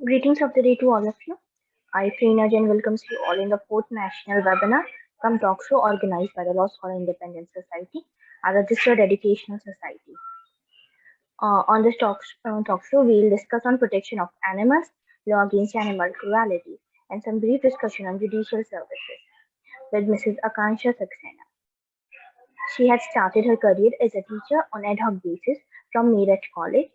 Greetings of the day to all of you. I, Prerna Jain, welcomes you all in the fourth national webinar come talk show organized by the Law Scholar Independent Society, a registered educational society. On this talk show, we will discuss on protection of animals, law against animal cruelty, and some brief discussion on judicial services with Mrs. Akanksha Saxena. She had started her career as a teacher on ad hoc basis from Meerut College,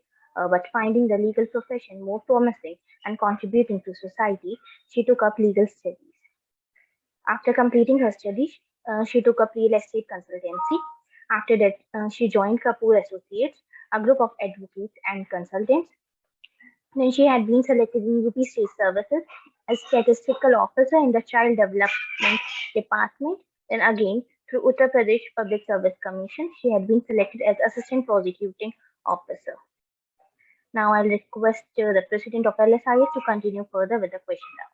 but finding the legal profession more promising and contributing to society, she took up legal studies. After completing her studies, she took up real estate consultancy. After that, she joined Kapoor Associates, a group of advocates and consultants. Then she had been selected in UP State Services as statistical officer in the Child Development Department. Then again, through Uttar Pradesh Public Service Commission, she had been selected as assistant prosecuting officer. Now I'll request the president of LSIS to continue further with the question round.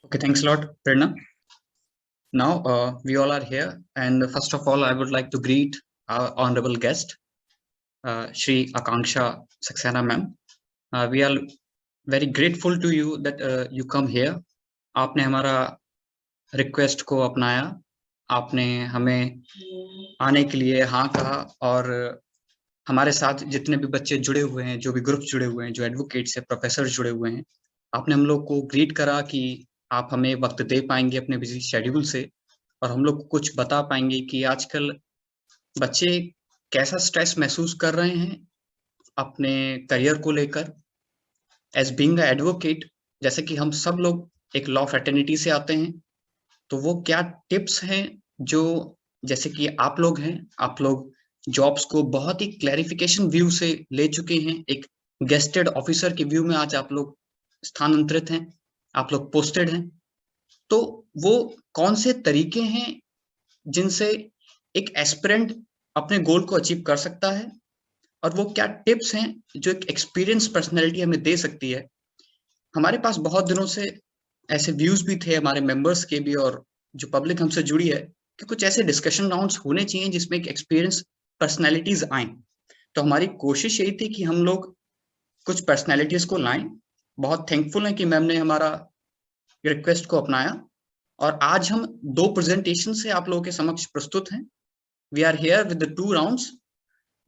Okay, thanks a lot, Prerna. Now we all are here, and first of all, I would like to greet our honorable guest, Shri Akanksha Saxena ma'am. We are very grateful to you that you come here. आपने हमारा request को अपनाया, आपने हमें आने के लिए हाँ कहा, और हमारे साथ जितने भी बच्चे जुड़े हुए हैं, जो भी ग्रुप जुड़े हुए हैं, जो एडवोकेट्स है, प्रोफेसर जुड़े हुए हैं, आपने हम लोग को ग्रीट करा कि आप हमें वक्त दे पाएंगे अपने बिजी शेड्यूल से, और हम लोग कुछ बता पाएंगे कि आजकल बच्चे कैसा स्ट्रेस महसूस कर रहे हैं अपने करियर को लेकर एज बीइंग एडवोकेट। जैसे कि हम सब लोग एक लॉ फ्रेटर्निटी से आते हैं, तो वो क्या टिप्स हैं जो, जैसे कि आप लोग हैं, आप लोग जॉब्स को बहुत ही क्लैरिफिकेशन व्यू से ले चुके हैं, एक गेस्टेड ऑफिसर के व्यू में आज आप लोग स्थानांतरित हैं, आप लोग पोस्टेड हैं, तो वो कौन से तरीके हैं जिनसे एक एस्पिरेंट अपने गोल को अचीव कर सकता है, और वो क्या टिप्स हैं जो एक एक्सपीरियंस पर्सनैलिटी हमें दे सकती है। हमारे पास बहुत दिनों से ऐसे व्यूज भी थे हमारे मेंबर्स के भी, और जो पब्लिक हमसे जुड़ी है, कि कुछ ऐसे डिस्कशन राउंड्स होने चाहिए जिसमें एक एक्सपीरियंस पर्सनैलिटीज आए। तो हमारी कोशिश यही थी कि हम लोग कुछ पर्सनैलिटीज को लाएं। बहुत थैंकफुल हैं कि मैम ने हमारा रिक्वेस्ट को अपनाया, और आज हम 2 प्रेजेंटेशन से आप लोगों के समक्ष प्रस्तुत हैं। We are here with the 2 rounds.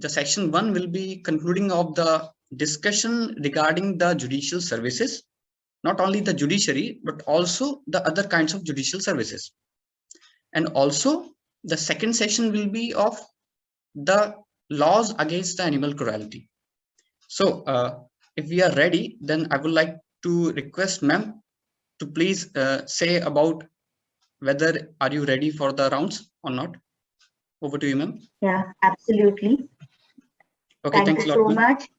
The section 1 will be concluding of the discussion regarding the judicial services, not only the judiciary but also the other kinds of judicial services, and also the second session will be of the laws against the animal cruelty. So if we are ready, then I would like to request ma'am to please say about whether are you ready for the rounds or not. Over to you, ma'am. Yeah, absolutely. Okay, thanks a lot, so much.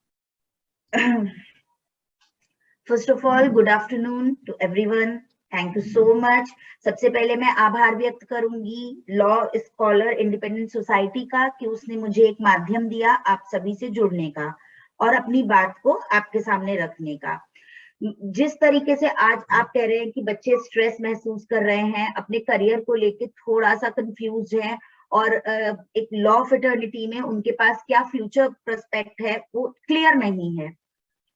First of all, good afternoon to everyone. Thank you so much. सबसे पहले मैं आभार व्यक्त करूंगी law scholar independent society का कि उसने मुझे एक माध्यम दिया आप सभी से जुड़ने का और अपनी बात को आपके सामने रखने का। जिस तरीके से आज आप कह रहे हैं कि बच्चे स्ट्रेस महसूस कर रहे हैं, अपने करियर को लेके थोड़ा सा कंफ्यूज हैं, और एक लॉ फ्रेटर्निटी में उनके पास क्या फ्यूचर प्रोस्पेक्ट है वो क्लियर नहीं है,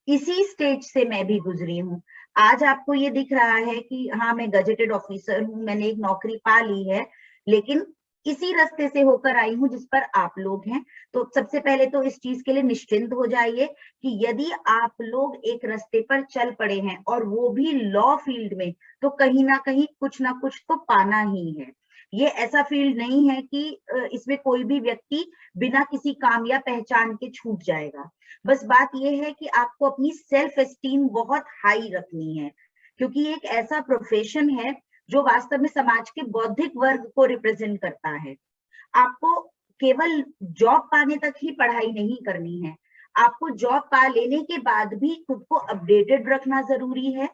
इसी स्टेज से मैं भी गुजरी हूँ। आज आपको ये दिख रहा है कि हाँ मैं गजेटेड ऑफिसर हूँ, मैंने एक नौकरी पा ली है, लेकिन इसी रास्ते से होकर आई हूँ जिस पर आप लोग हैं। तो सबसे पहले तो इस चीज के लिए निश्चिंत हो जाइए कि यदि आप लोग एक रास्ते पर चल पड़े हैं और वो भी लॉ फील्ड में, तो कहीं ना कहीं कुछ ना कुछ तो पाना ही है। ये ऐसा फील्ड नहीं है कि इसमें कोई भी व्यक्ति बिना किसी काम या पहचान के छूट जाएगा। बस बात यह है कि आपको अपनी सेल्फ एस्टीम बहुत हाई रखनी है, क्योंकि एक ऐसा प्रोफेशन है जो वास्तव में समाज के बौद्धिक वर्ग को रिप्रेजेंट करता है। आपको केवल जॉब पाने तक ही पढ़ाई नहीं करनी है, आपको जॉब पा लेने के बाद भी खुद को अपडेटेड रखना जरूरी है।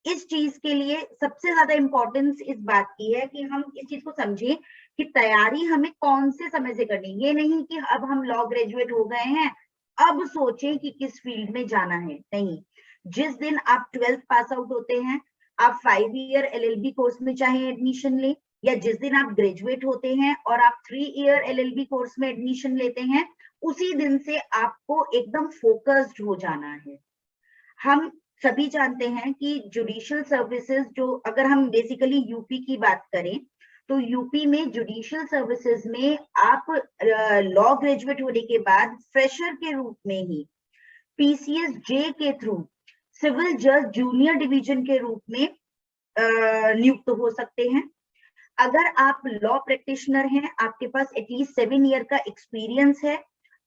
इस चीज के लिए सबसे ज्यादा इंपॉर्टेंस इस बात की है कि हम इस चीज को समझें कि तैयारी हमें कौन से समय से करनी है। ये नहीं कि अब हम लॉ ग्रेजुएट हो गए हैं अब सोचें कि किस फील्ड में जाना है, नहीं। जिस दिन आप 12th पास आउट होते हैं, आप 5 ईयर LLB कोर्स में चाहे एडमिशन लें, या जिस दिन आप ग्रेजुएट होते हैं और आप 3 ईयर LLB कोर्स में एडमिशन लेते हैं, उसी दिन से आपको एकदम फोकस्ड हो जाना है। हम सभी जानते हैं कि जुडिशियल सर्विसेज जो, अगर हम बेसिकली यूपी की बात करें तो यूपी में जुडिशियल सर्विसेज में आप लॉ ग्रेजुएट होने के बाद फ्रेशर के रूप में ही पीसीएस जे के थ्रू सिविल जज जूनियर डिवीजन के रूप में नियुक्त हो सकते हैं। अगर आप लॉ प्रैक्टिशनर हैं, आपके पास एटलीस्ट 7 ईयर का एक्सपीरियंस है,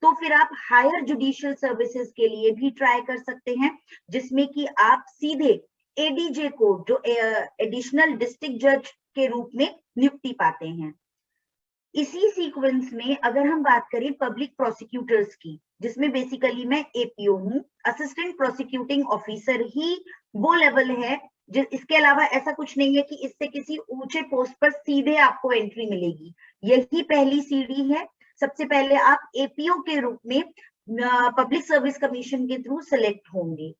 तो फिर आप हायर जुडिशियल सर्विसेज के लिए भी ट्राई कर सकते हैं, जिसमें कि आप सीधे एडीजे को, जो एडिशनल डिस्ट्रिक्ट जज के रूप में नियुक्ति पाते हैं। इसी सीक्वेंस में अगर हम बात करें पब्लिक प्रोसिक्यूटर्स की, जिसमें बेसिकली मैं एपीओ हूँ, असिस्टेंट प्रोसिक्यूटिंग ऑफिसर ही वो लेवल है, इसके अलावा ऐसा कुछ नहीं है कि इससे किसी ऊंचे पोस्ट पर सीधे आपको एंट्री मिलेगी। यही पहली सीढ़ी है। सबसे पहले आप एपीओ के रूप में पब्लिक सर्विस कमीशन के थ्रू सिलेक्ट होंगे।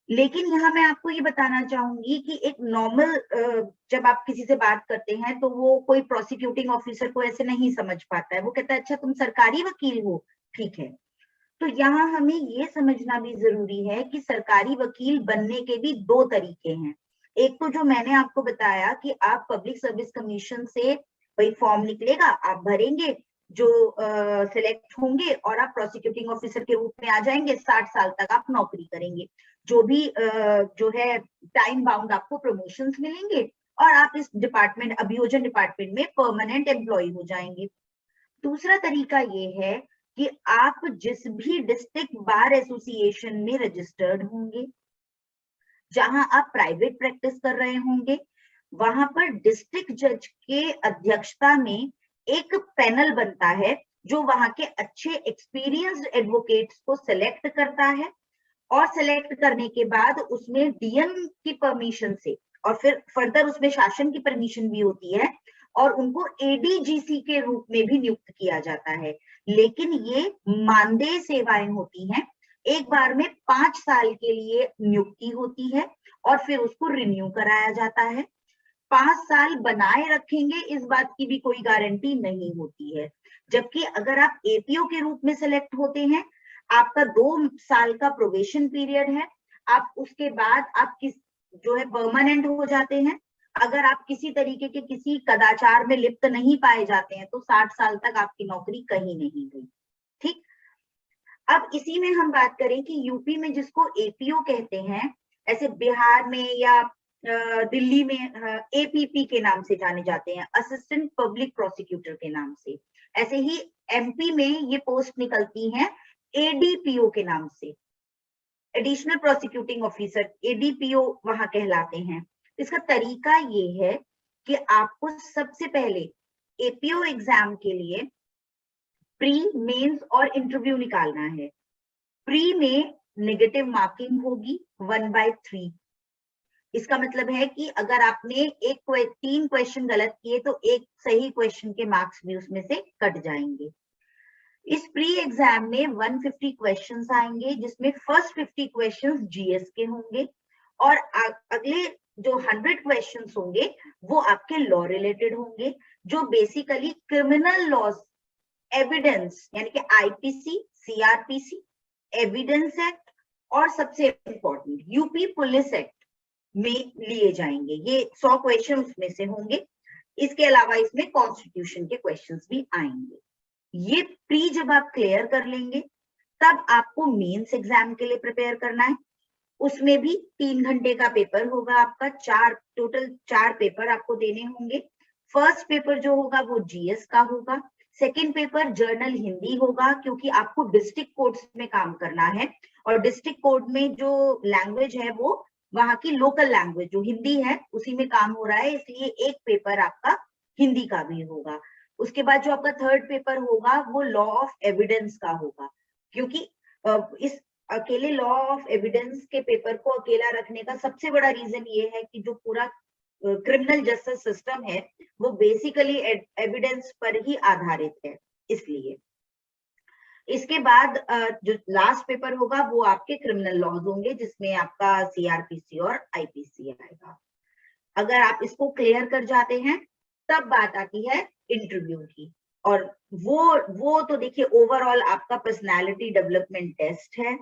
लेकिन यहाँ मैं आपको ये बताना चाहूंगी कि एक नॉर्मल जब आप किसी से बात करते हैं तो वो कोई प्रोसिक्यूटिंग ऑफिसर को ऐसे नहीं समझ पाता है। वो कहता है अच्छा तुम सरकारी वकील हो, ठीक है। तो यहाँ हमें ये समझना भी जरूरी है कि सरकारी वकील बनने के भी 2 तरीके हैं। एक तो जो मैंने आपको बताया कि आप पब्लिक सर्विस कमीशन से वही फॉर्म निकलेगा, आप भरेंगे, जो सिलेक्ट होंगे और आप प्रोसिक्यूटिंग ऑफिसर के रूप में आ जाएंगे, 60 साल तक आप नौकरी करेंगे, जो भी जो है टाइम बाउंड आपको प्रमोशंस मिलेंगे और आप इस डिपार्टमेंट, अभियोजन डिपार्टमेंट में परमानेंट एम्प्लॉय हो जाएंगे। दूसरा तरीका ये है कि आप जिस भी डिस्ट्रिक्ट बार एसोसिएशन में रजिस्टर्ड होंगे, जहां आप प्राइवेट प्रैक्टिस कर रहे होंगे, वहां पर डिस्ट्रिक्ट जज के अध्यक्षता में एक पैनल बनता है जो वहां के अच्छे एक्सपीरियंस्ड एडवोकेट्स को सिलेक्ट करता है, और सिलेक्ट करने के बाद उसमें डीएम की परमिशन से और फिर फर्दर उसमें शासन की परमिशन भी होती है और उनको एडीजीसी के रूप में भी नियुक्त किया जाता है। लेकिन ये मानदेय सेवाएं होती हैं, एक बार में 5 साल के लिए नियुक्ति होती है और फिर उसको रिन्यू कराया जाता है। 5 साल बनाए रखेंगे इस बात की भी कोई गारंटी नहीं होती है। जबकि अगर आप एपीओ के रूप में सिलेक्ट होते हैं, आपका 2 साल का प्रोबेशन पीरियड है, आप उसके बाद आप किस जो है परमानेंट हो जाते हैं। अगर आप किसी तरीके के किसी कदाचार में लिप्त नहीं पाए जाते हैं तो 60 साल तक आपकी नौकरी कहीं नहीं गई। ठीक, अब इसी में हम बात करें कि यूपी में जिसको एपीओ कहते हैं, ऐसे बिहार में या दिल्ली में एपीपी के नाम से जाने जाते हैं, असिस्टेंट पब्लिक प्रोसिक्यूटर के नाम से, ऐसे ही एमपी में ये पोस्ट निकलती हैं एडीपीओ के नाम से, एडिशनल प्रोसिक्यूटिंग ऑफिसर, एडीपीओ वहां कहलाते हैं। इसका तरीका ये है कि आपको सबसे पहले एपीओ एग्जाम के लिए प्री, मेंस और इंटरव्यू निकालना है। प्री में नेगेटिव मार्किंग होगी 1/3। इसका मतलब है कि अगर आपने 3 क्वेश्चन गलत किए तो 1 सही क्वेश्चन के मार्क्स भी उसमें से कट जाएंगे। इस प्री एग्जाम में 150 क्वेश्चंस आएंगे, जिसमें फर्स्ट 50 क्वेश्चंस जीएस के होंगे और अगले जो 100 क्वेश्चंस होंगे वो आपके लॉ रिलेटेड होंगे, जो बेसिकली क्रिमिनल लॉज, एविडेंस यानी कि आईपीसी, सीआरपीसी, एविडेंस एक्ट और सबसे इंपॉर्टेंट यूपी पुलिस एक्ट में लिए जाएंगे। ये 100 क्वेश्चन उसमें से होंगे। इसके अलावा इसमें कॉन्स्टिट्यूशन के क्वेश्चंस भी आएंगे। ये प्री जब आप क्लियर कर लेंगे तब आपको मेंस एग्जाम के लिए प्रिपेयर करना है। उसमें भी 3 घंटे का पेपर होगा आपका, टोटल 4 पेपर आपको देने होंगे। फर्स्ट पेपर जो होगा वो जीएस का होगा, सेकंड पेपर जर्नल हिंदी होगा, क्योंकि आपको डिस्ट्रिक्ट कोर्ट्स में काम करना है और डिस्ट्रिक्ट कोर्ट में जो लैंग्वेज है वो वहां की लोकल लैंग्वेज जो हिंदी है उसी में काम हो रहा है, इसलिए एक पेपर आपका हिंदी का भी होगा। उसके बाद जो आपका थर्ड पेपर होगा वो लॉ ऑफ एविडेंस का होगा, क्योंकि इस अकेले लॉ ऑफ एविडेंस के पेपर को अकेला रखने का सबसे बड़ा रीजन ये है कि जो पूरा क्रिमिनल जस्टिस सिस्टम है वो बेसिकली एविडेंस पर ही आधारित है, इसलिए। इसके बाद जो लास्ट पेपर होगा वो आपके क्रिमिनल लॉज होंगे, जिसमें आपका सीआरपीसी और आईपीसी आएगा। अगर आप इसको क्लियर कर जाते हैं तब बात आती है इंटरव्यू की, और वो तो देखिए ओवरऑल आपका पर्सनालिटी डेवलपमेंट टेस्ट है,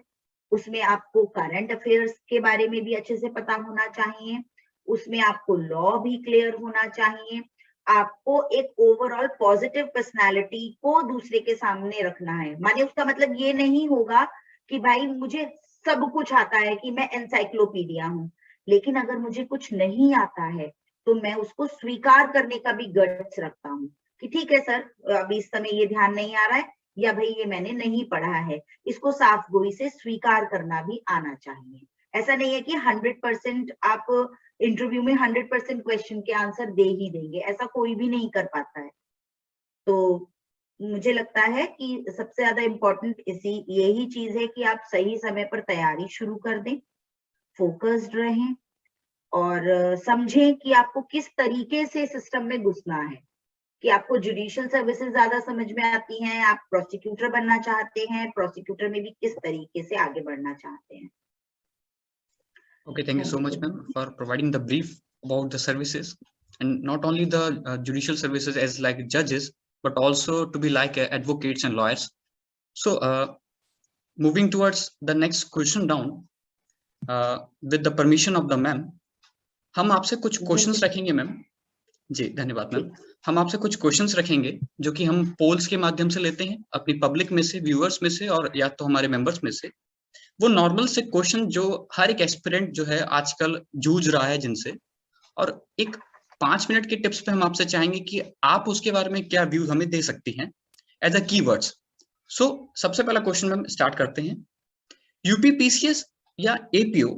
उसमें आपको करंट अफेयर्स के बारे में भी अच्छे से पता होना चाहिए, उसमें आपको लॉ भी क्लियर होना चाहिए, आपको एक ओवरऑल पॉजिटिव पर्सनालिटी को दूसरे के सामने रखना है। माने उसका मतलब ये नहीं होगा कि भाई मुझे सब कुछ आता है, कि मैं एनसाइक्लोपीडिया हूँ, लेकिन अगर मुझे कुछ नहीं आता है तो मैं उसको स्वीकार करने का भी गट्स रखता हूँ कि ठीक है सर, अभी इस समय ये ध्यान नहीं आ रहा है, या भाई ये मैंने नहीं पढ़ा है, इसको साफ गोई से स्वीकार करना भी आना चाहिए। ऐसा नहीं है कि 100% आप इंटरव्यू में 100% क्वेश्चन के आंसर दे ही देंगे, ऐसा कोई भी नहीं कर पाता है। तो मुझे लगता है कि सबसे ज्यादा इम्पोर्टेंट यही चीज है कि आप सही समय पर तैयारी शुरू कर दें, फोकस्ड रहें और समझें कि आपको किस तरीके से सिस्टम में घुसना है, कि आपको जुडिशियल सर्विसेज ज्यादा समझ में आती हैं, आप प्रोसिक्यूटर बनना चाहते हैं, प्रोसिक्यूटर में भी किस तरीके से आगे बढ़ना चाहते हैं। Okay, thank you so much, ma'am, for providing the brief about the services, and not only the judicial services as like judges, but also to be like advocates and lawyers. So, moving towards the next question down, with the permission of the ma'am, हम आपसे कुछ questions रखेंगे ma'am. जी धन्यवाद ma'am. हम आपसे कुछ questions रखेंगे जो कि हम पोल्स के माध्यम से लेते हैं अपनी पब्लिक में से, व्यूअर्स में से, और या तो हमारे मेंबर्स में से। वो नॉर्मल से क्वेश्चन जो हर एक एस्पिरेंट जो है आजकल जूझ रहा है जिनसे, और एक 5 मिनट के टिप्स पे हम आपसे चाहेंगे कि आप उसके बारे में क्या व्यू हमें दे सकती हैं एज अ कीवर्ड्स। सो सबसे पहला क्वेश्चन हम स्टार्ट करते हैं। यूपीपीसीएस या एपीओ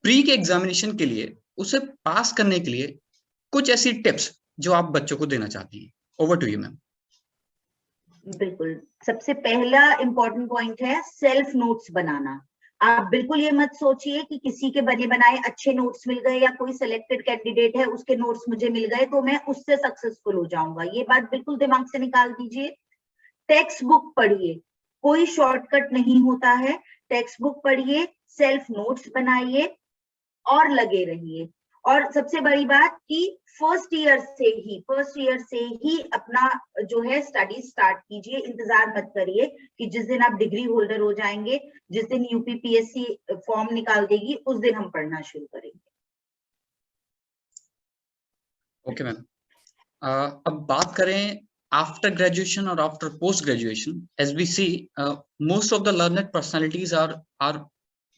प्री के एग्जामिनेशन के लिए, उसे पास करने के लिए कुछ ऐसी टिप्स जो आप बच्चों को देना चाहती हैं। Over to you ma'am. बिल्कुल, सबसे पहला इंपॉर्टेंट पॉइंट है सेल्फ नोट्स बनाना। आप बिल्कुल ये मत सोचिए कि किसी के बने बनाए अच्छे नोट्स मिल गए या कोई सिलेक्टेड कैंडिडेट है उसके नोट्स मुझे मिल गए तो मैं उससे सक्सेसफुल हो जाऊंगा, ये बात बिल्कुल दिमाग से निकाल दीजिए। टेक्स्ट बुक पढ़िए, कोई शॉर्टकट नहीं होता है, टेक्स्ट बुक पढ़िए, सेल्फ नोट्स बनाइए और लगे रहिए। और सबसे बड़ी बात कि फर्स्ट ईयर से ही अपना जो है स्टडी स्टार्ट कीजिए। इंतजार मत करिए कि जिस दिन आप डिग्री होल्डर हो जाएंगे, जिस दिन यूपीपीएससी फॉर्म निकाल देगी, उस दिन हम पढ़ना शुरू करेंगे। ओके मैम, अब बात करें आफ्टर ग्रेजुएशन और after post graduation. As we see, most of the learned personalities are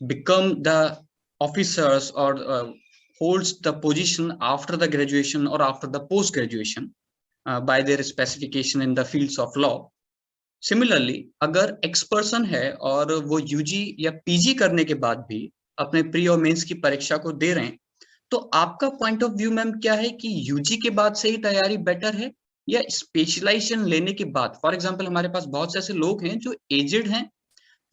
become the officers और holds the position after the graduation or after the post graduation by their specification in the fields of law. Similarly, अगर x person है और वो UG या PG करने के बाद भी अपने प्री और मेंस की परीक्षा को दे रहे हैं, तो आपका पॉइंट ऑफ व्यू मैम क्या है कि यूजी के बाद से ही तैयारी बेटर है या स्पेशलाइजेशन लेने के बाद? फॉर एग्जांपल, हमारे पास बहुत से ऐसे लोग हैं जो एजेड हैं,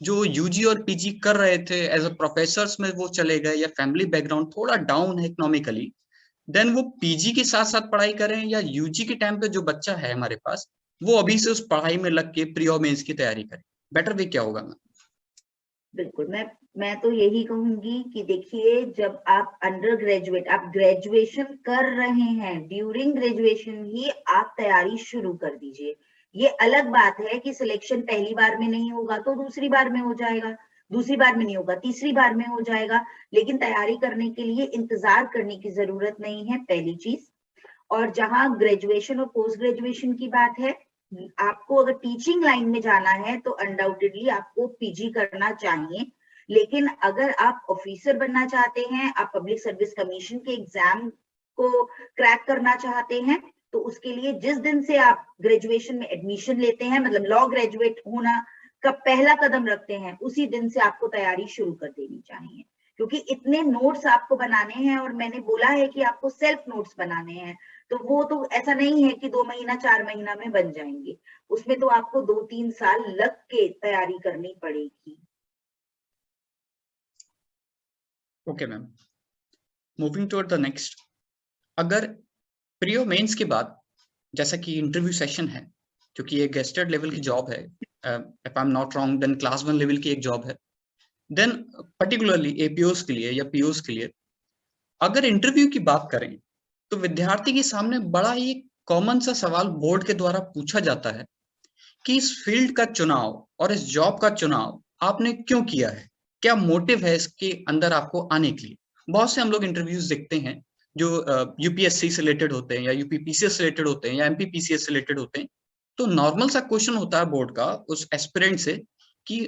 जो यूजी और पीजी कर रहे थे एज अ प्रोफेसर्स में वो चले गए, या फैमिली बैकग्राउंड थोड़ा डाउन है इकोनॉमिकली, देन वो पीजी के साथ साथ पढ़ाई करें, या यूजी के टाइम पे जो बच्चा है हमारे पास वो अभी से उस पढ़ाई में लग के प्री और मेंस की तैयारी करे? बेटर वे क्या होगा मैम? बिल्कुल, मैं तो यही कहूंगी कि देखिए, जब आप अंडर ग्रेजुएट, आप ग्रेजुएशन कर रहे हैं, ड्यूरिंग ग्रेजुएशन ही आप तैयारी शुरू कर दीजिए। ये अलग बात है कि सिलेक्शन पहली बार में नहीं होगा तो दूसरी बार में हो जाएगा, दूसरी बार में नहीं होगा तीसरी बार में हो जाएगा, लेकिन तैयारी करने के लिए इंतजार करने की जरूरत नहीं है, पहली चीज। और जहां ग्रेजुएशन और पोस्ट ग्रेजुएशन की बात है, आपको अगर टीचिंग लाइन में जाना है तो अनडाउटेडली आपको पीजी करना चाहिए। लेकिन अगर आप ऑफिसर बनना चाहते हैं, आप पब्लिक सर्विस कमीशन के एग्जाम को क्रैक करना चाहते हैं, तो उसके लिए जिस दिन से आप ग्रेजुएशन में एडमिशन लेते हैं, मतलब लॉ ग्रेजुएट होना का पहला कदम रखते हैं, उसी दिन से आपको तैयारी शुरू कर देनी चाहिए। क्योंकि इतने नोट्स आपको बनाने हैं, और मैंने बोला है कि आपको सेल्फ नोट्स बनाने हैं, तो वो तो ऐसा नहीं है कि 2 महीना 4 महीना में बन जाएंगे, उसमें तो आपको 2-3 साल लग के तैयारी करनी पड़ेगी। Okay ma'am, moving toward the next. अगर प्री और मेंस के बाद जैसा कि इंटरव्यू सेशन है, क्योंकि ये गेस्टेड लेवल की जॉब है, if I am not wrong then class 1 level की एक जॉब है, देन पर्टिकुलरली एपीओस के लिए या पीओस के लिए अगर इंटरव्यू की बात करें तो विद्यार्थी के सामने बड़ा ही कॉमन सा सवाल बोर्ड के द्वारा पूछा जाता है कि इस फील्ड का चुनाव और इस जॉब का चुनाव आपने क्यों किया है, क्या मोटिव है इसके अंदर आपको आने के लिए। बहुत से हम लोग इंटरव्यूज देखते हैं जो यूपीएससी से रिलेटेड होते हैं या यूपीपीसीएस से रिलेटेड होते हैं या एमपीपीसीएस से रिलेटेड होते हैं। तो नॉर्मल सा क्वेश्चन होता है बोर्ड का उस एस्पिरेंट से कि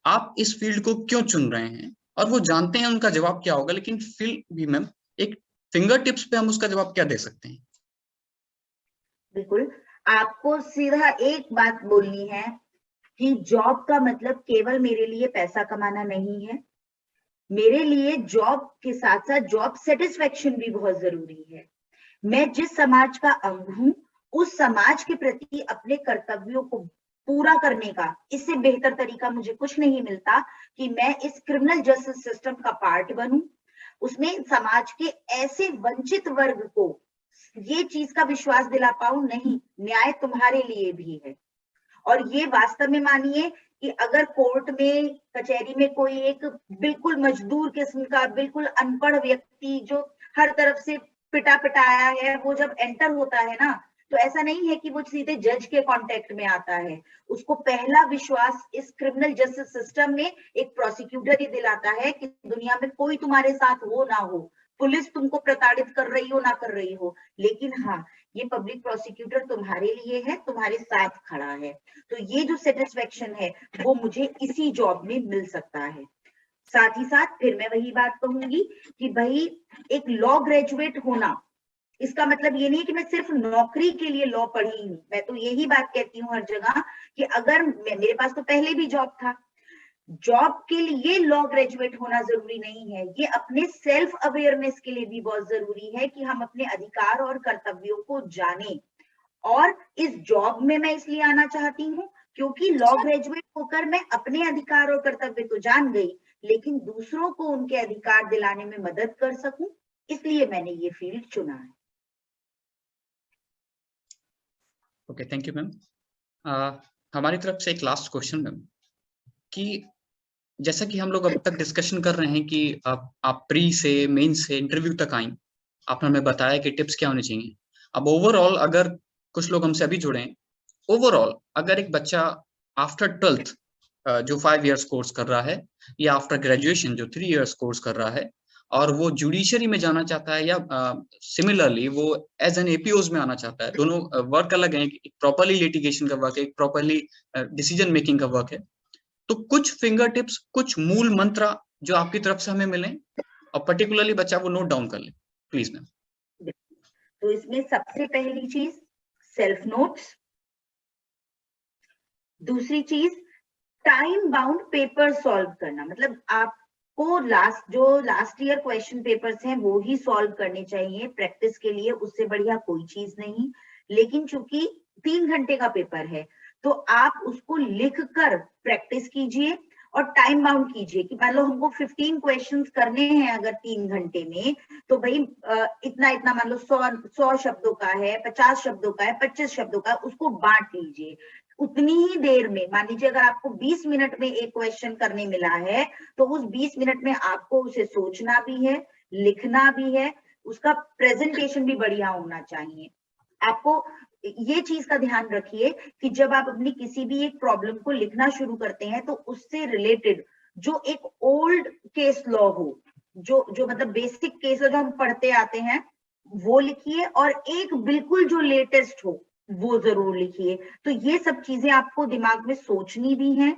आप इस फील्ड को क्यों चुन रहे हैं, और वो जानते हैं उनका जवाब क्या होगा, लेकिन फिर भी मैम एक फिंगर टिप्स पे हम उसका जवाब क्या दे सकते हैं। बिल्कुल, आपको सीधा एक बात बोलनी है कि जॉब का मतलब केवल मेरे लिए पैसा कमाना नहीं है। मेरे लिए जॉब के साथ साथ जॉब सेटिस्फेक्शन भी बहुत जरूरी है। मैं जिस समाज का अंग हूं, उस समाज के प्रति अपने कर्तव्यों को पूरा करने का इससे बेहतर तरीका मुझे कुछ नहीं मिलता कि मैं इस क्रिमिनल जस्टिस सिस्टम का पार्ट बनूं, उसमें समाज के ऐसे वंचित वर्ग को ये चीज का विश्वास दिला पाऊं, नहीं, न्याय तुम्हारे लिए भी है। और ये वास्तव में मानिए कि अगर कोर्ट में कचहरी में कोई एक बिल्कुल मजदूर किस्म का बिल्कुल अनपढ़ व्यक्ति जो हर तरफ से पिटा पिटाया है, वो जब एंटर होता है ना, तो ऐसा नहीं है कि वो सीधे जज के कांटेक्ट में आता है। उसको पहला विश्वास इस क्रिमिनल जस्टिस सिस्टम में एक प्रोसिक्यूटर ही दिलाता है कि दुनिया में कोई तुम्हारे साथ हो ना हो, पुलिस तुमको प्रताड़ित कर रही हो ना कर रही हो, लेकिन हाँ, ये पब्लिक प्रोसिक्यूटर तुम्हारे लिए है, तुम्हारे साथ खड़ा है। तो ये जो सेटिस्फेक्शन है वो मुझे इसी जॉब में मिल सकता है। साथ ही साथ फिर मैं वही बात कहूंगी कि भाई एक लॉ ग्रेजुएट होना, इसका मतलब ये नहीं है कि मैं सिर्फ नौकरी के लिए लॉ पढ़ी हूं। मैं तो यही बात कहती हूँ हर जगह कि अगर मेरे पास तो पहले भी जॉब था, जॉब के लिए लॉ ग्रेजुएट होना जरूरी नहीं है। ये अपने सेल्फ अवेयरनेस के लिए भी बहुत जरूरी है कि हम अपने अधिकार और कर्तव्यों को जानें। और इस जॉब में मैं इसलिए आना चाहती हूँ क्योंकि लॉ ग्रेजुएट होकर मैं अपने अधिकार और कर्तव्य तो जान गई, लेकिन दूसरों को उनके अधिकार दिलाने में मदद कर सकूं, इसलिए मैंने ये फील्ड चुना है। Okay, thank you ma'am. हमारी तरफ से एक लास्ट क्वेश्चन मैम, कि जैसा कि हम लोग अब तक डिस्कशन कर रहे हैं कि आप प्री से मेन से इंटरव्यू तक आई, आपने हमें बताया कि टिप्स क्या होने चाहिए। अब ओवरऑल अगर कुछ लोग हमसे अभी जुड़े हैं, ओवरऑल अगर एक बच्चा आफ्टर 12th जो 5 इयर्स कोर्स कर रहा है, या आफ्टर ग्रेजुएशन जो 3 इयर्स कोर्स कर रहा है, और वो जुडिशरी में जाना चाहता है, या सिमिलरली वो एज एन एपीओज में आना चाहता है, दोनों वर्क अलग है, एक प्रॉपरली लिटिगेशन का वर्क है, एक प्रॉपरली डिसीजन मेकिंग का वर्क है, तो कुछ फिंगर टिप्स, कुछ मूल मंत्र जो आपकी तरफ से हमें मिले, और पर्टिकुलरली बच्चा वो नोट डाउन कर ले, प्लीज मैम। तो इसमें सबसे पहली चीज सेल्फ नोट्स, दूसरी चीज टाइम बाउंड पेपर सॉल्व करना, मतलब आपको लास्ट ईयर क्वेश्चन पेपर्स हैं वो ही सॉल्व करने चाहिए प्रैक्टिस के लिए, उससे बढ़िया कोई चीज नहीं। लेकिन चूंकि 3 घंटे का पेपर है तो आप उसको लिख कर प्रैक्टिस कीजिए और टाइम बाउंड कीजिए कि मान लो हमको 15 क्वेश्चंस करने हैं अगर 3 घंटे में, तो भाई इतना इतना मान लो 100 शब्दों का है, 50 शब्दों का है, 25 शब्दों का, उसको बांट लीजिए। उतनी ही देर में, मान लीजिए अगर आपको 20 मिनट में एक क्वेश्चन करने मिला है तो उस 20 मिनट में आपको उसे सोचना भी है, लिखना भी है, उसका प्रेजेंटेशन भी बढ़िया होना चाहिए। आपको ये चीज का ध्यान रखिए कि जब आप अपनी किसी भी एक प्रॉब्लम को लिखना शुरू करते हैं तो उससे रिलेटेड जो एक ओल्ड केस लॉ हो, जो मतलब बेसिक केस जो हम पढ़ते आते हैं वो लिखिए, और एक बिल्कुल जो लेटेस्ट हो वो जरूर लिखिए। तो ये सब चीजें आपको दिमाग में सोचनी भी है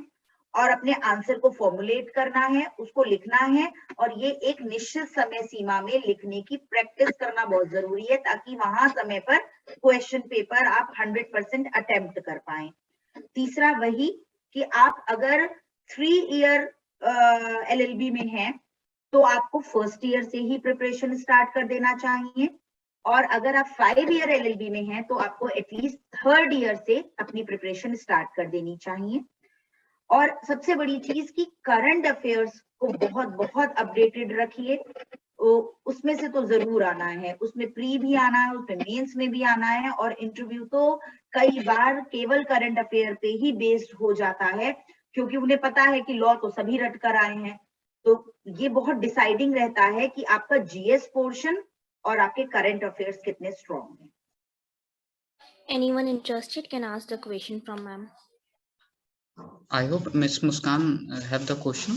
और अपने आंसर को फॉर्मुलेट करना है, उसको लिखना है, और ये एक निश्चित समय सीमा में लिखने की प्रैक्टिस करना बहुत जरूरी है ताकि वहां समय पर क्वेश्चन पेपर आप 100% अटेम्प्ट कर पाए। तीसरा वही कि आप अगर 3 ईयर LLB में हैं तो आपको फर्स्ट ईयर से ही प्रिपरेशन स्टार्ट कर देना चाहिए, और अगर आप 5 ईयर LLB में हैं तो आपको एटलीस्ट 3rd ईयर से अपनी प्रिपरेशन स्टार्ट कर देनी चाहिए। और सबसे बड़ी चीज कि करंट अफेयर्स को बहुत बहुत अपडेटेड रखिए, उसमें से तो जरूर आना है, उसमें प्री भी आना है, उसमें मेंस में भी आना है, और इंटरव्यू तो कई बार केवल करंट अफेयर पे ही बेस्ड हो जाता है क्योंकि उन्हें पता है कि लॉ तो सभी रट कर आए हैं। तो ये बहुत डिसाइडिंग रहता है कि आपका GS पोर्शन और आपके करंट अफेयर्स कितने स्ट्रॉन्ग हैं। Anyone interested can ask the question from ma'am. I hope Ms. Muskan have the question.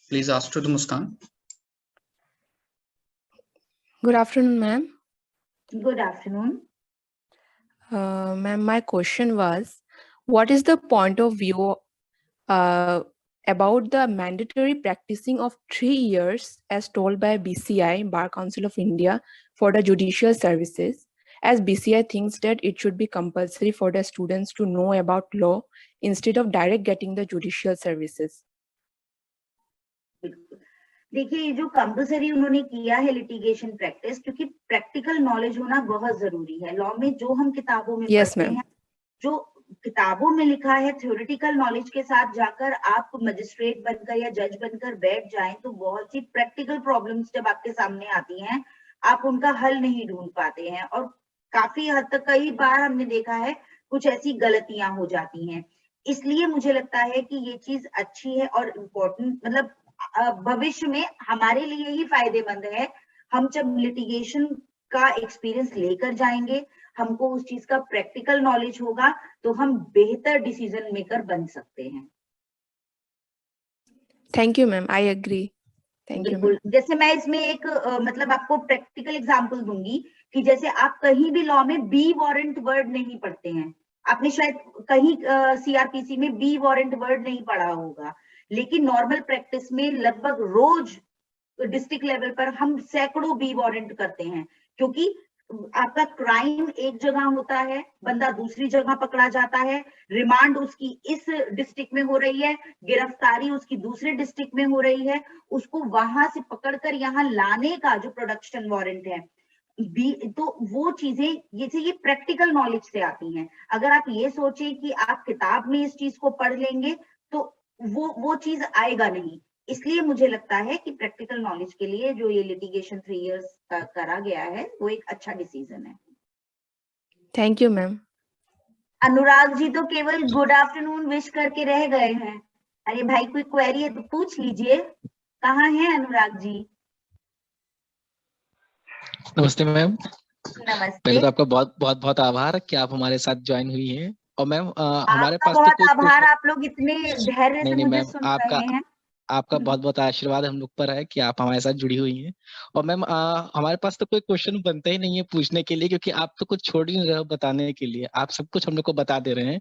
Please ask to the Muskan. Good afternoon, ma'am. Good afternoon. Ma'am, my question was, what is the point of view about the mandatory practicing of 3 years as told by BCI, Bar Council of India, for the judicial services, as BCI thinks that it should be compulsory for the students to know about law instead of direct getting the judicial services? देखिए, ये जो compulsory उन्होंने किया है litigation practice, क्योंकि practical knowledge होना बहुत जरूरी है। लॉ में जो हम किताबों में Yes, पढ़ते ma'am. हैं, जो किताबों में लिखा है, थ्योरेटिकल नॉलेज के साथ जाकर आप मजिस्ट्रेट बनकर या जज बनकर बैठ जाएं तो बहुत सी प्रैक्टिकल प्रॉब्लम्स जब आपके सामने आती हैं, आप उनका हल नहीं ढूंढ पाते हैं, और काफी हद तक कई बार हमने देखा है कुछ ऐसी गलतियां हो जाती हैं। इसलिए मुझे लगता है कि ये चीज अच्छी है और इम्पोर्टेंट, मतलब भविष्य में हमारे लिए ही फायदेमंद है। हम जब लिटिगेशन का एक्सपीरियंस लेकर जाएंगे, हमको उस चीज का प्रैक्टिकल नॉलेज होगा, तो हम बेहतर डिसीजन मेकर बन सकते हैं। Thank you, ma'am. I agree. Thank you, ma'am. बिल्कुल, जैसे मैं इसमें एक मतलब आपको प्रैक्टिकल एग्जांपल दूंगी कि जैसे आप कहीं भी लॉ में बी वारंट वर्ड नहीं पढ़ते हैं। आपने शायद कहीं सीआरपीसी में बी वारंट वर्ड नहीं पढ़ा होगा, लेकिन नॉर्मल प्रैक्टिस में लगभग रोज डिस्ट्रिक्ट लेवल पर हम सैकड़ों बी वारंट करते हैं, क्योंकि आपका क्राइम एक जगह होता है, बंदा दूसरी जगह पकड़ा जाता है, रिमांड उसकी इस डिस्ट्रिक्ट में हो रही है, गिरफ्तारी उसकी दूसरे डिस्ट्रिक्ट में हो रही है, उसको वहां से पकड़कर यहाँ लाने का जो प्रोडक्शन वारंट है, तो वो चीजें ये प्रैक्टिकल नॉलेज से आती हैं। अगर आप ये सोचें कि आप किताब में इस चीज को पढ़ लेंगे तो वो चीज आएगा नहीं। इसलिए मुझे लगता है कि प्रैक्टिकल नॉलेज के लिए जो ये लिटिगेशन 3 इयर्स का करा गया है वो एक अच्छा डिसीजन है। Thank you, ma'am. Anurag ji तो केवल गुड आफ्टरनून विश करके रह गए हैं। अरे भाई, कोई क्वेरी है तो पूछ लीजिए। कहाँ है अनुराग जी? नमस्ते मैम। नमस्ते। पहले तो आपका बहुत बहुत बहुत आभार कि आप हमारे साथ ज्वाइन हुई हैं। और मैम हमारे आपका पास तो बहुत कोई आभार, आप लोग इतने धैर्य से नहीं मुझे मैम, सुन आपका रहे हैं। आपका बहुत बहुत आशीर्वाद हम लोग पर है कि आप हमारे साथ जुड़ी हुई हैं। और मैम हमारे पास तो कोई क्वेश्चन बनता ही नहीं है पूछने के लिए, क्योंकि आप तो कुछ छोड़ ही नहीं रहे हो बताने के लिए, आप सब कुछ हम लोग को बता दे रहे हैं।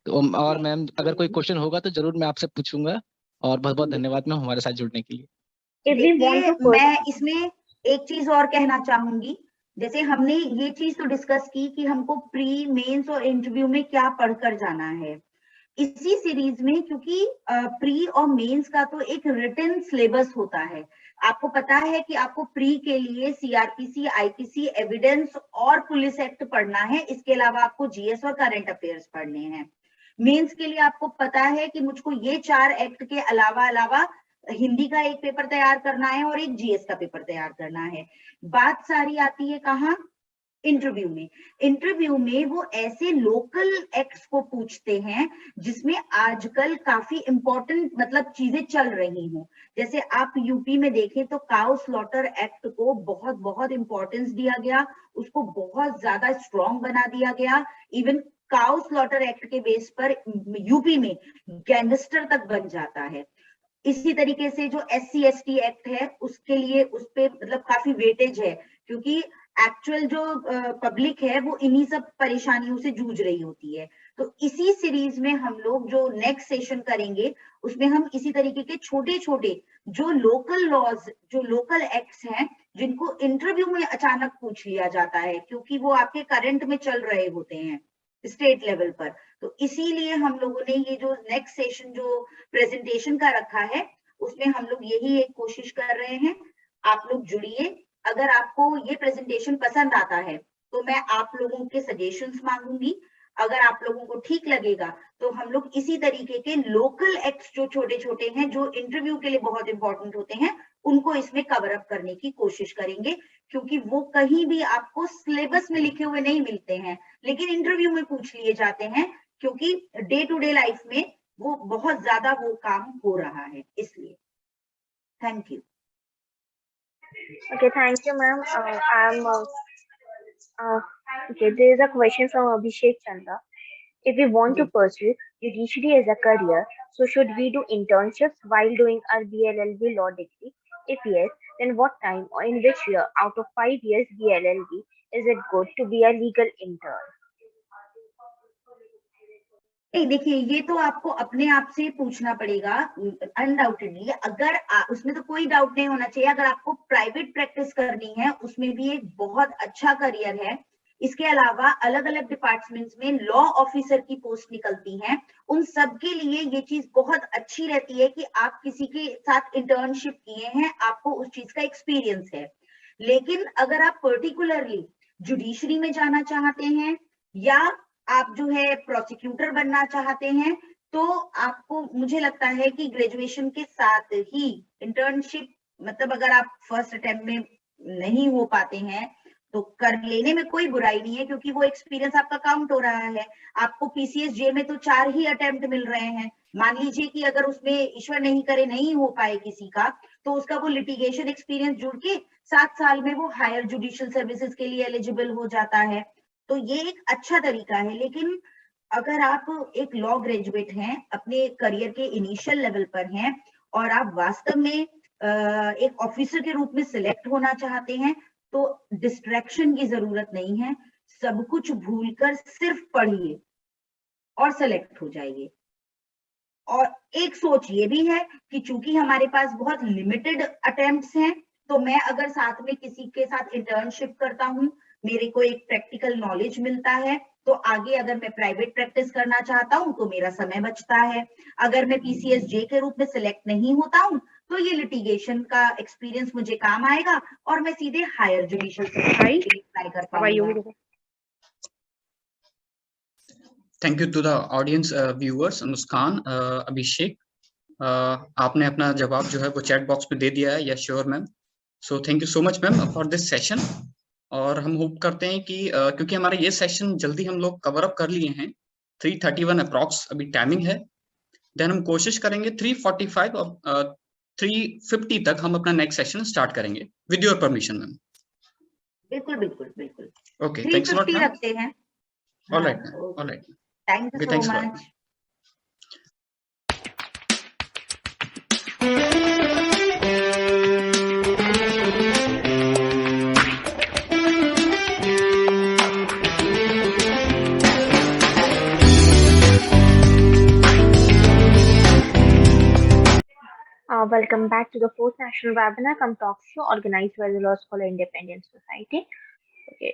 तो और मैम अगर कोई क्वेश्चन होगा तो जरूर मैं आपसे पूछूंगा। और बहुत बहुत धन्यवाद मैम हमारे साथ जुड़ने के लिए। देखिए, मैं इसमें एक चीज और कहना चाहूंगी। जैसे हमने ये चीज तो डिस्कस की कि हमको प्री, मेंस और इंटरव्यू में क्या पढ़कर जाना है। इसी सीरीज में, क्योंकि प्री और मेंस का तो एक रिटन सिलेबस होता है, आपको पता है कि आपको प्री के लिए सीआरपीसी, आईपीसी, एविडेंस और पुलिस एक्ट पढ़ना है। इसके अलावा आपको जीएस और करंट अफेयर्स पढ़ने हैं। मेंस के लिए आपको पता है कि मुझको ये 4 एक्ट के अलावा हिंदी का एक पेपर तैयार करना है और एक जीएस का पेपर तैयार करना है। बात सारी आती है कहाँ? इंटरव्यू में। इंटरव्यू में वो ऐसे लोकल एक्ट्स को पूछते हैं जिसमें आजकल काफी इंपॉर्टेंट मतलब चीजें चल रही हों। जैसे आप यूपी में देखें तो काउ स्लॉटर एक्ट को बहुत बहुत इंपॉर्टेंस दिया गया, उसको बहुत ज्यादा स्ट्रॉन्ग बना दिया गया। इवन काउ स्लॉटर एक्ट के बेस पर यूपी में गैंगस्टर तक बन जाता है। इसी तरीके से जो SC/ST एक्ट है उसके लिए उस पे मतलब काफी वेटेज है, क्योंकि एक्चुअल जो पब्लिक है वो इन्हीं सब परेशानियों से जूझ रही होती है। तो इसी सीरीज में हम लोग जो नेक्स्ट सेशन करेंगे उसमें हम इसी तरीके के छोटे छोटे जो लोकल लॉज, जो लोकल एक्ट्स हैं जिनको इंटरव्यू में अचानक पूछ लिया जाता है क्योंकि वो आपके करंट में चल रहे होते हैं स्टेट लेवल पर, तो इसीलिए हम लोगों ने ये जो नेक्स्ट सेशन जो प्रेजेंटेशन का रखा है उसमें हम लोग यही एक कोशिश कर रहे हैं। आप लोग जुड़िए। अगर आपको ये प्रेजेंटेशन पसंद आता है तो मैं आप लोगों के सजेशंस मांगूंगी। अगर आप लोगों को ठीक लगेगा तो हम लोग इसी तरीके के लोकल एक्ट्स जो छोटे छोटे हैं जो इंटरव्यू के लिए बहुत इंपॉर्टेंट होते हैं उनको इसमें कवर अप करने की कोशिश करेंगे, क्योंकि वो कहीं भी आपको सिलेबस में लिखे हुए नहीं मिलते हैं लेकिन इंटरव्यू में पूछ लिए जाते हैं, क्योंकि डे टू डे लाइफ में वो बहुत ज्यादा वो काम हो रहा है। इसलिए thank you. Okay, thank you, ma'am. Okay, there is a question from Abhishek Chanda. If we want to pursue judiciary as a career, so should we do internships while doing our BLLB law degree? If yes, then what time or in which year out of 5 years BLLB is it good to be a legal intern? नहीं, देखिए ये तो आपको अपने आप से पूछना पड़ेगा। अनडाउटेडली अगर उसमें तो कोई डाउट नहीं होना चाहिए, अगर आपको प्राइवेट प्रैक्टिस करनी है उसमें भी एक बहुत अच्छा करियर है। इसके अलावा अलग अलग डिपार्टमेंट्स में लॉ ऑफिसर की पोस्ट निकलती हैं, उन सब के लिए ये चीज बहुत अच्छी रहती है कि आप किसी के साथ इंटर्नशिप किए हैं, आपको उस चीज का एक्सपीरियंस है। लेकिन अगर आप पर्टिकुलरली जुडिशरी में जाना चाहते हैं या आप जो है प्रोसिक्यूटर बनना चाहते हैं, तो आपको, मुझे लगता है कि ग्रेजुएशन के साथ ही इंटर्नशिप, मतलब अगर आप फर्स्ट अटेम्प्ट में नहीं हो पाते हैं तो कर लेने में कोई बुराई नहीं है, क्योंकि वो एक्सपीरियंस आपका काउंट हो रहा है। आपको पीसीएसजे में तो 4 ही अटेम्प्ट मिल रहे हैं। मान लीजिए कि अगर उसमें ईश्वर नहीं करे नहीं हो पाए किसी का, तो उसका वो लिटिगेशन एक्सपीरियंस जुड़ के 7 साल में वो हायर जुडिशियल सर्विसेज के लिए एलिजिबल हो जाता है। तो ये एक अच्छा तरीका है। लेकिन अगर आप एक लॉ ग्रेजुएट हैं, अपने करियर के इनिशियल लेवल पर हैं और आप वास्तव में एक ऑफिसर के रूप में सिलेक्ट होना चाहते हैं, तो डिस्ट्रैक्शन की जरूरत नहीं है। सब कुछ भूलकर सिर्फ पढ़िए और सिलेक्ट हो जाइए। और एक सोच ये भी है कि चूंकि हमारे पास बहुत लिमिटेड अटेम्प्ट्स हैं, तो मैं अगर साथ में किसी के साथ इंटर्नशिप करता हूँ, मेरे को एक प्रैक्टिकल नॉलेज मिलता है, तो आगे अगर मैं प्राइवेट प्रैक्टिस करना चाहता हूँ तो मेरा समय बचता है। अगर मैं पीसीएसजे के रूप में सिलेक्ट नहीं होता हूँ, तो ये लिटिगेशन का एक्सपीरियंस मुझे काम आएगा और मैं सीधे हायर जुडिशियल सर्विस अप्लाई कर पाऊंगा। Thank you to the audience viewers, Muskan, Abhishek, आपने अपना जवाब जो है वो चैट बॉक्स में दे दिया है। Yes sure ma'am. So thank you so much ma'am for this session. और हम होप करते हैं कि क्योंकि हमारा ये सेशन जल्दी हम लोग कवर अप कर लिए हैं, 3:31 अप्रॉक्स अभी टाइमिंग है, देन हम कोशिश करेंगे 3:45 और 3:50 तक हम अपना नेक्स्ट सेशन स्टार्ट करेंगे विद योर परमिशन मैम। बिल्कुल बिल्कुल बिल्कुल। Okay, thanks a lot ma'am. रखते हैं। Alright, alright, thank you so much. Welcome back to the 4th National Webinar Come Talk Show organized by the Law Scholar Independent Society. Okay,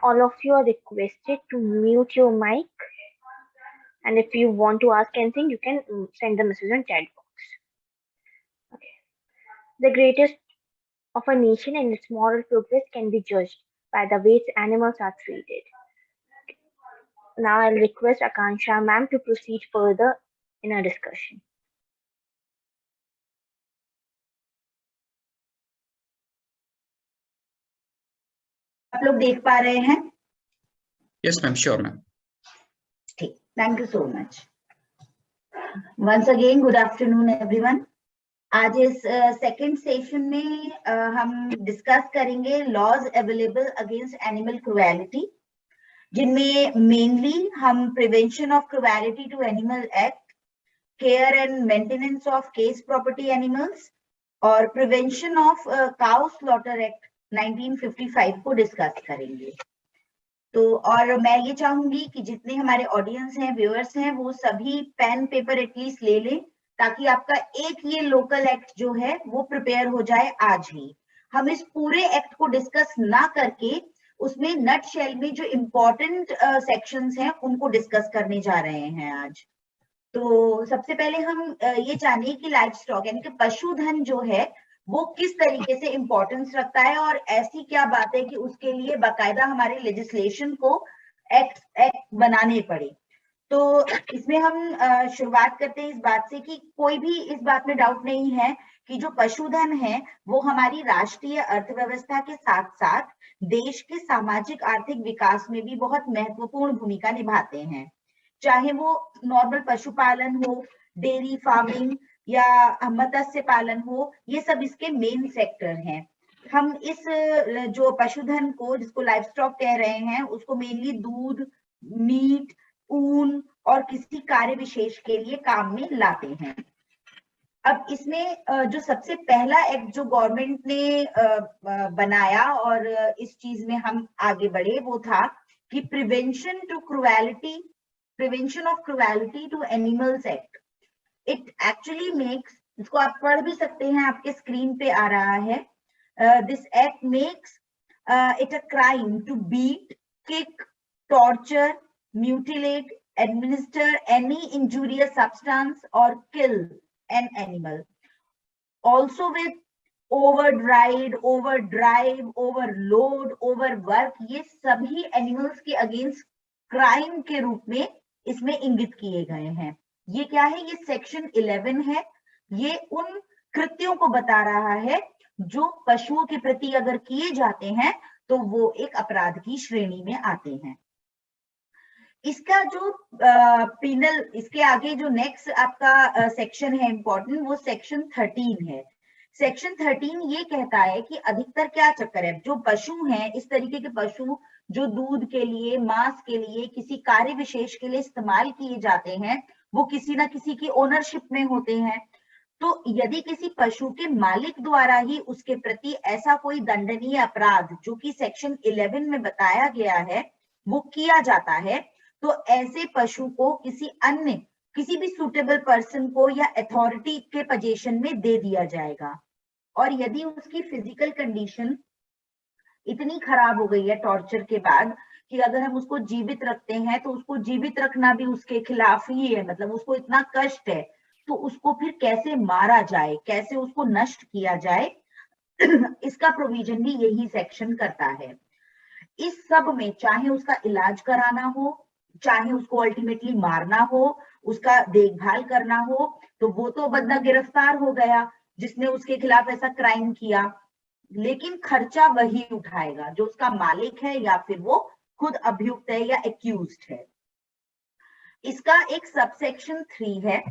all of you are requested to mute your mic, and if you want to ask anything, you can send the message on chat box. Okay, the greatest of a nation and its moral progress can be judged by the way its animals are treated. Now I'll request Akanksha ma'am to proceed further in our discussion. आप लोग देख पा रहे हैं? Yes ma'am, sure ma'am. ठीक, thank you so much. Once again good afternoon everyone. आज इस second session में हम डिस्कस करेंगे laws available against animal cruelty, जिनमें मेनली हम prevention of cruelty to animal act, care and maintenance of case property animals और prevention of cow slaughter act 1955 को discuss करेंगे। तो और मैं ये चाहूंगी कि जितने हमारे ऑडियंस हैं, व्यूअर्स हैं, वो सभी पेन पेपर एटलीस्ट ले लें, ताकि आपका एक ये लोकल एक्ट जो है वो प्रिपेयर हो जाए आज ही। हम इस पूरे एक्ट को डिस्कस ना करके उसमें नट शेल में जो इम्पोर्टेंट सेक्शंस हैं उनको डिस्कस करने जा रहे हैं आज। तो सबसे पहले हम ये जानिए कि लाइव स्टॉक यानी कि पशुधन जो है वो किस तरीके से इंपॉर्टेंस रखता है और ऐसी क्या बात है कि उसके लिए बाकायदा हमारे लेजिस्लेशन को एक्ट बनाने पड़े। तो इसमें हम शुरुआत करते हैं इस बात से कि कोई भी इस बात में डाउट नहीं है कि जो पशुधन है वो हमारी राष्ट्रीय अर्थव्यवस्था के साथ साथ देश के सामाजिक आर्थिक विकास में भी बहुत महत्वपूर्ण भूमिका निभाते हैं। चाहे वो नॉर्मल पशुपालन हो, डेयरी फार्मिंग या मत्स्य पालन हो, ये सब इसके मेन सेक्टर हैं। हम इस जो पशुधन को, जिसको लाइव स्टॉक कह रहे हैं, उसको मेनली दूध, मीट, ऊन और किसी कार्य विशेष के लिए काम में लाते हैं। अब इसमें जो सबसे पहला एक्ट जो गवर्नमेंट ने बनाया और इस चीज में हम आगे बढ़े, वो था कि prevention of cruelty to animals act. It actually makes, इसको आप पढ़ भी सकते हैं, आपके स्क्रीन पे आ रहा है, this act makes it a crime to beat, kick, torture, mutilate, administer any injurious substance or kill an animal. Also with overdrive, overload, overwork, ये सभी एनिमल्स के अगेंस्ट क्राइम के रूप में इसमें इंगित किए गए हैं। ये क्या है? ये सेक्शन 11 है। ये उन कृत्यों को बता रहा है जो पशुओं के प्रति अगर किए जाते हैं तो वो एक अपराध की श्रेणी में आते हैं। इसका जो पीनल, इसके आगे जो नेक्स्ट आपका सेक्शन है इंपॉर्टेंट, वो सेक्शन 13 है। सेक्शन 13 ये कहता है कि अधिकतर क्या चक्कर है, जो पशु हैं, इस तरीके के पशु जो दूध के लिए, मांस के लिए, किसी कार्य विशेष के लिए इस्तेमाल किए जाते हैं, वो किसी ना किसी की ओनरशिप में होते हैं। तो यदि किसी पशु के मालिक द्वारा ही उसके प्रति ऐसा कोई दंडनीय अपराध जो कि सेक्शन 11 में बताया गया है वो किया जाता है, तो ऐसे पशु को किसी भी सुटेबल पर्सन को या अथॉरिटी के पोजीशन में दे दिया जाएगा। और यदि उसकी फिजिकल कंडीशन इतनी खराब हो गई है टॉर्चर के बाद कि अगर हम उसको जीवित रखते हैं तो उसको जीवित रखना भी उसके खिलाफ ही है, मतलब उसको इतना कष्ट है, तो उसको फिर कैसे मारा जाए, कैसे उसको नष्ट किया जाए, इसका प्रोविजन भी यही सेक्शन करता है। इस सब में चाहे उसका इलाज कराना हो, चाहे उसको अल्टीमेटली मारना हो, उसका देखभाल करना हो, तो वो तो बंदा गिरफ्तार हो गया जिसने उसके खिलाफ ऐसा क्राइम किया, लेकिन खर्चा वही उठाएगा जो उसका मालिक है या फिर वो खुद अभियुक्त है या एक्यूज्ड है। इसका एक सबसेक्शन 3 है,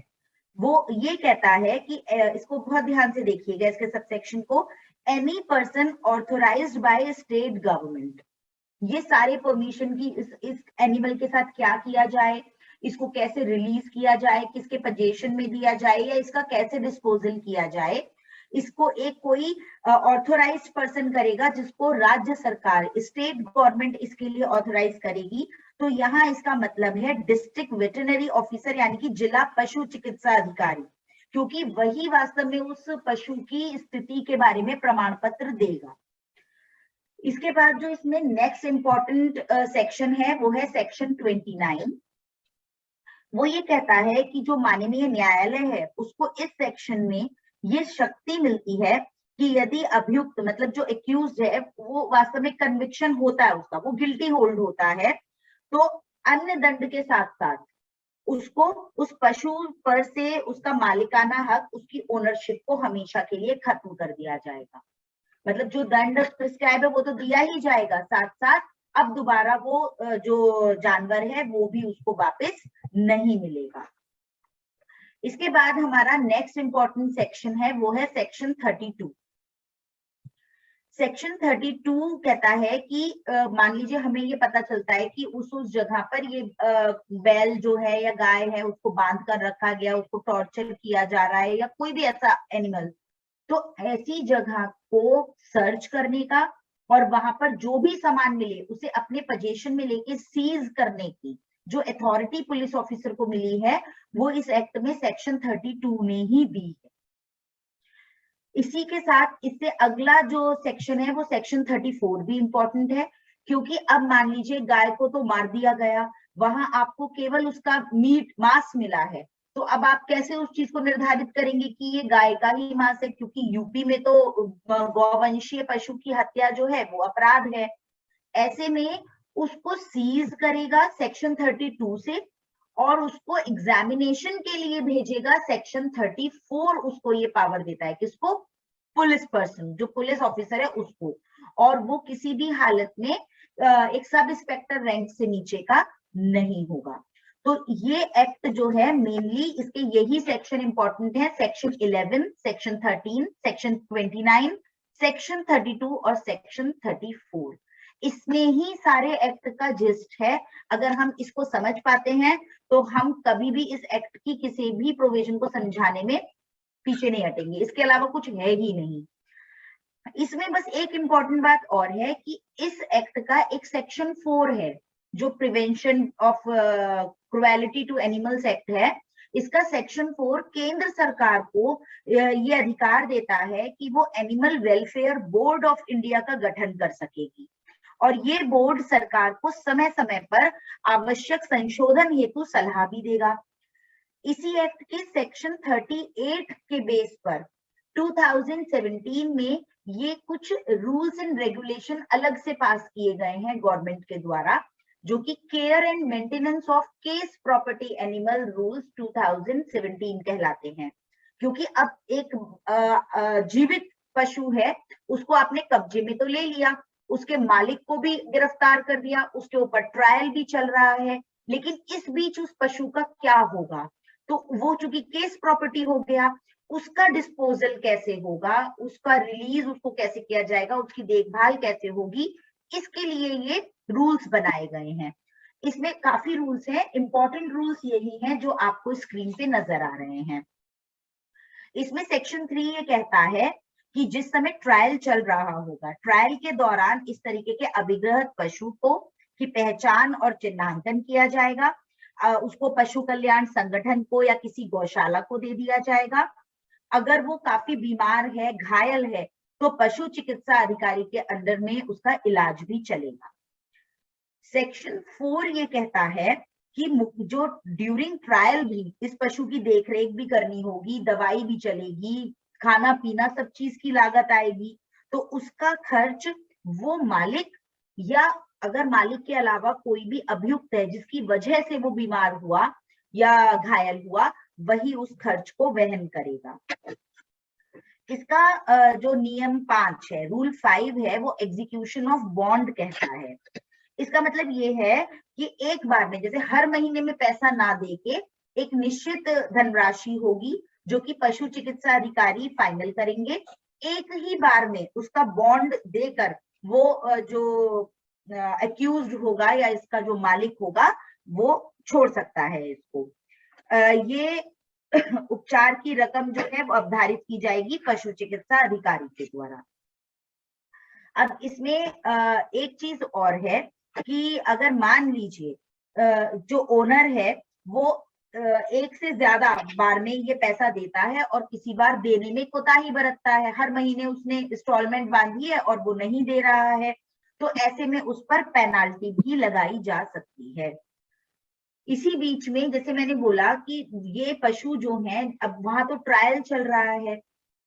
वो ये कहता है कि इसको बहुत ध्यान से देखिएगा, इसके सबसेक्शन को, any person authorised by state government. ये सारे परमिशन की इस एनिमल के साथ क्या किया जाए, इसको कैसे रिलीज किया जाए, किसके पोजीशन में दिया जाए, या इसका कैसे डिस्पोजल किया जाए, इसको एक कोई ऑथोराइज्ड पर्सन करेगा, जिसको राज्य सरकार, स्टेट गवर्नमेंट इसके लिए ऑथोराइज करेगी। तो यहाँ इसका मतलब है डिस्ट्रिक्ट वेटरनरी ऑफिसर, यानी कि जिला पशु चिकित्सा अधिकारी, क्योंकि वही वास्तव में उस पशु की स्थिति के बारे में प्रमाण पत्र देगा। इसके बाद जो इसमें नेक्स्ट इंपॉर्टेंट सेक्शन है वो है सेक्शन 29। वो ये कहता है कि जो माननीय न्यायालय है उसको इस सेक्शन में ये शक्ति मिलती है कि यदि अभियुक्त, मतलब जो एक्यूज्ड है, वो वास्तव में कन्विक्शन होता है उसका, वो गिल्टी होल्ड होता है, तो अन्य दंड के साथ साथ उसको उस पशु पर से उसका मालिकाना हक, उसकी ओनरशिप को हमेशा के लिए खत्म कर दिया जाएगा। मतलब जो दंड प्रिस्क्राइब है वो तो दिया ही जाएगा, साथ साथ अब दोबारा वो जो जानवर है वो भी उसको वापस नहीं मिलेगा। इसके बाद हमारा नेक्स्ट इंपॉर्टेंट सेक्शन है वो है सेक्शन 32। सेक्शन 32 कहता है कि मान लीजिए हमें ये पता चलता है कि उस जगह पर ये बैल जो है या गाय है उसको बांध कर रखा गया, उसको टॉर्चर किया जा रहा है, या कोई भी ऐसा एनिमल, तो ऐसी जगह को सर्च करने का और वहां पर जो भी सामान मिले उसे अपने पोजीशन में लेके सीज करने की जो अथॉरिटी पुलिस ऑफिसर को मिली है वो इस एक्ट में सेक्शन 32 ने ही दी है। इसी के साथ इससे अगला जो सेक्शन है वो सेक्शन 34 भी इंपॉर्टेंट है, क्योंकि अब मान लीजिए गाय को तो मार दिया गया, वहां आपको केवल उसका मीट, मांस मिला है, तो अब आप कैसे उस चीज को निर्धारित करेंगे कि ये गाय का ही मांस है, क्योंकि यूपी में तो गौवंशीय पशु की हत्या जो है वो अपराध है। ऐसे में उसको सीज करेगा सेक्शन 32 से और उसको एग्जामिनेशन के लिए भेजेगा सेक्शन 34, उसको ये पावर देता है, किसको? पुलिस पर्सन, जो पुलिस ऑफिसर है उसको, और वो किसी भी हालत में एक सब इंस्पेक्टर रैंक से नीचे का नहीं होगा। तो ये एक्ट जो है मेनली इसके यही सेक्शन इंपॉर्टेंट है, सेक्शन 11, सेक्शन 13, सेक्शन 29, सेक्शन 32 और सेक्शन 34, इसमें ही सारे एक्ट का जिस्ट है। अगर हम इसको समझ पाते हैं तो हम कभी भी इस एक्ट की किसी भी प्रोविजन को समझाने में पीछे नहीं हटेंगे, इसके अलावा कुछ है ही नहीं। इसमें बस एक इंपॉर्टेंट बात और है कि इस एक्ट का एक सेक्शन 4 है जो prevention of cruelty to animals act है। इसका सेक्शन 4 केंद्र सरकार को ये अधिकार देता है कि वो animal welfare board of India का गठन कर सकेगी, और ये बोर्ड सरकार को समय समय पर आवश्यक संशोधन हेतु सलाह भी देगा। इसी एक्ट के सेक्शन 38 के बेस पर 2017 में ये कुछ रूल्स एंड रेगुलेशन अलग से पास किए गए हैं गवर्नमेंट के द्वारा, जो कि care and maintenance of case property animal rules 2017 कहलाते हैं। क्योंकि अब एक जीवित पशु है, उसको आपने कब्जे में तो ले लिया, उसके मालिक को भी गिरफ्तार कर दिया, उसके ऊपर ट्रायल भी चल रहा है, लेकिन इस बीच उस पशु का क्या होगा? तो वो चूंकि केस प्रॉपर्टी हो गया, उसका डिस्पोजल कैसे होगा, उसका रिलीज उसको कैसे किया जाएगा, उसकी देखभाल कैसे होगी, इसके लिए ये रूल्स बनाए गए हैं। इसमें काफी रूल्स हैं, इंपॉर्टेंट रूल्स यही हैं जो आपको स्क्रीन पे नजर आ रहे हैं। इसमें सेक्शन 3 ये कहता है कि जिस समय ट्रायल चल रहा होगा, ट्रायल के दौरान इस तरीके के अभिग्रहित पशु को की पहचान और चिन्हांकन किया जाएगा, उसको पशु कल्याण संगठन को या किसी गौशाला को दे दिया जाएगा। अगर वो काफी बीमार है, घायल है, तो पशु चिकित्सा अधिकारी के अंडर में उसका इलाज भी चलेगा। सेक्शन 4 ये कहता है कि जो ड्यूरिंग ट्रायल भी इस पशु की देखरेख भी करनी होगी, दवाई भी चलेगी, खाना पीना सब चीज की लागत आएगी, तो उसका खर्च वो मालिक या अगर मालिक के अलावा कोई भी अभियुक्त है जिसकी वजह से वो बीमार हुआ या घायल हुआ, वही उस खर्च को वहन करेगा। इसका जो नियम 5 है, रूल 5 है, वो एग्जीक्यूशन ऑफ बॉन्ड कहता है। इसका मतलब ये है कि एक बार में, जैसे हर महीने में पैसा ना देके एक निश्चित धनराशि होगी जो कि पशु चिकित्सा अधिकारी फाइनल करेंगे, एक ही बार में उसका बॉन्ड देकर वो जो एक्यूज्ड होगा या इसका जो मालिक होगा वो छोड़ सकता है इसको। ये उपचार की रकम जो है वो अवधारित की जाएगी पशु चिकित्सा अधिकारी के द्वारा। अब इसमें एक चीज और है कि अगर मान लीजिए जो ओनर है वो एक से ज्यादा बार में ये पैसा देता है और किसी बार देने में कोताही बरतता है, हर महीने उसने इंस्टॉलमेंट बांधी है और वो नहीं दे रहा है, तो ऐसे में उस पर पेनाल्टी भी लगाई जा सकती है। इसी बीच में जैसे मैंने बोला कि ये पशु जो है, अब वहां तो ट्रायल चल रहा है,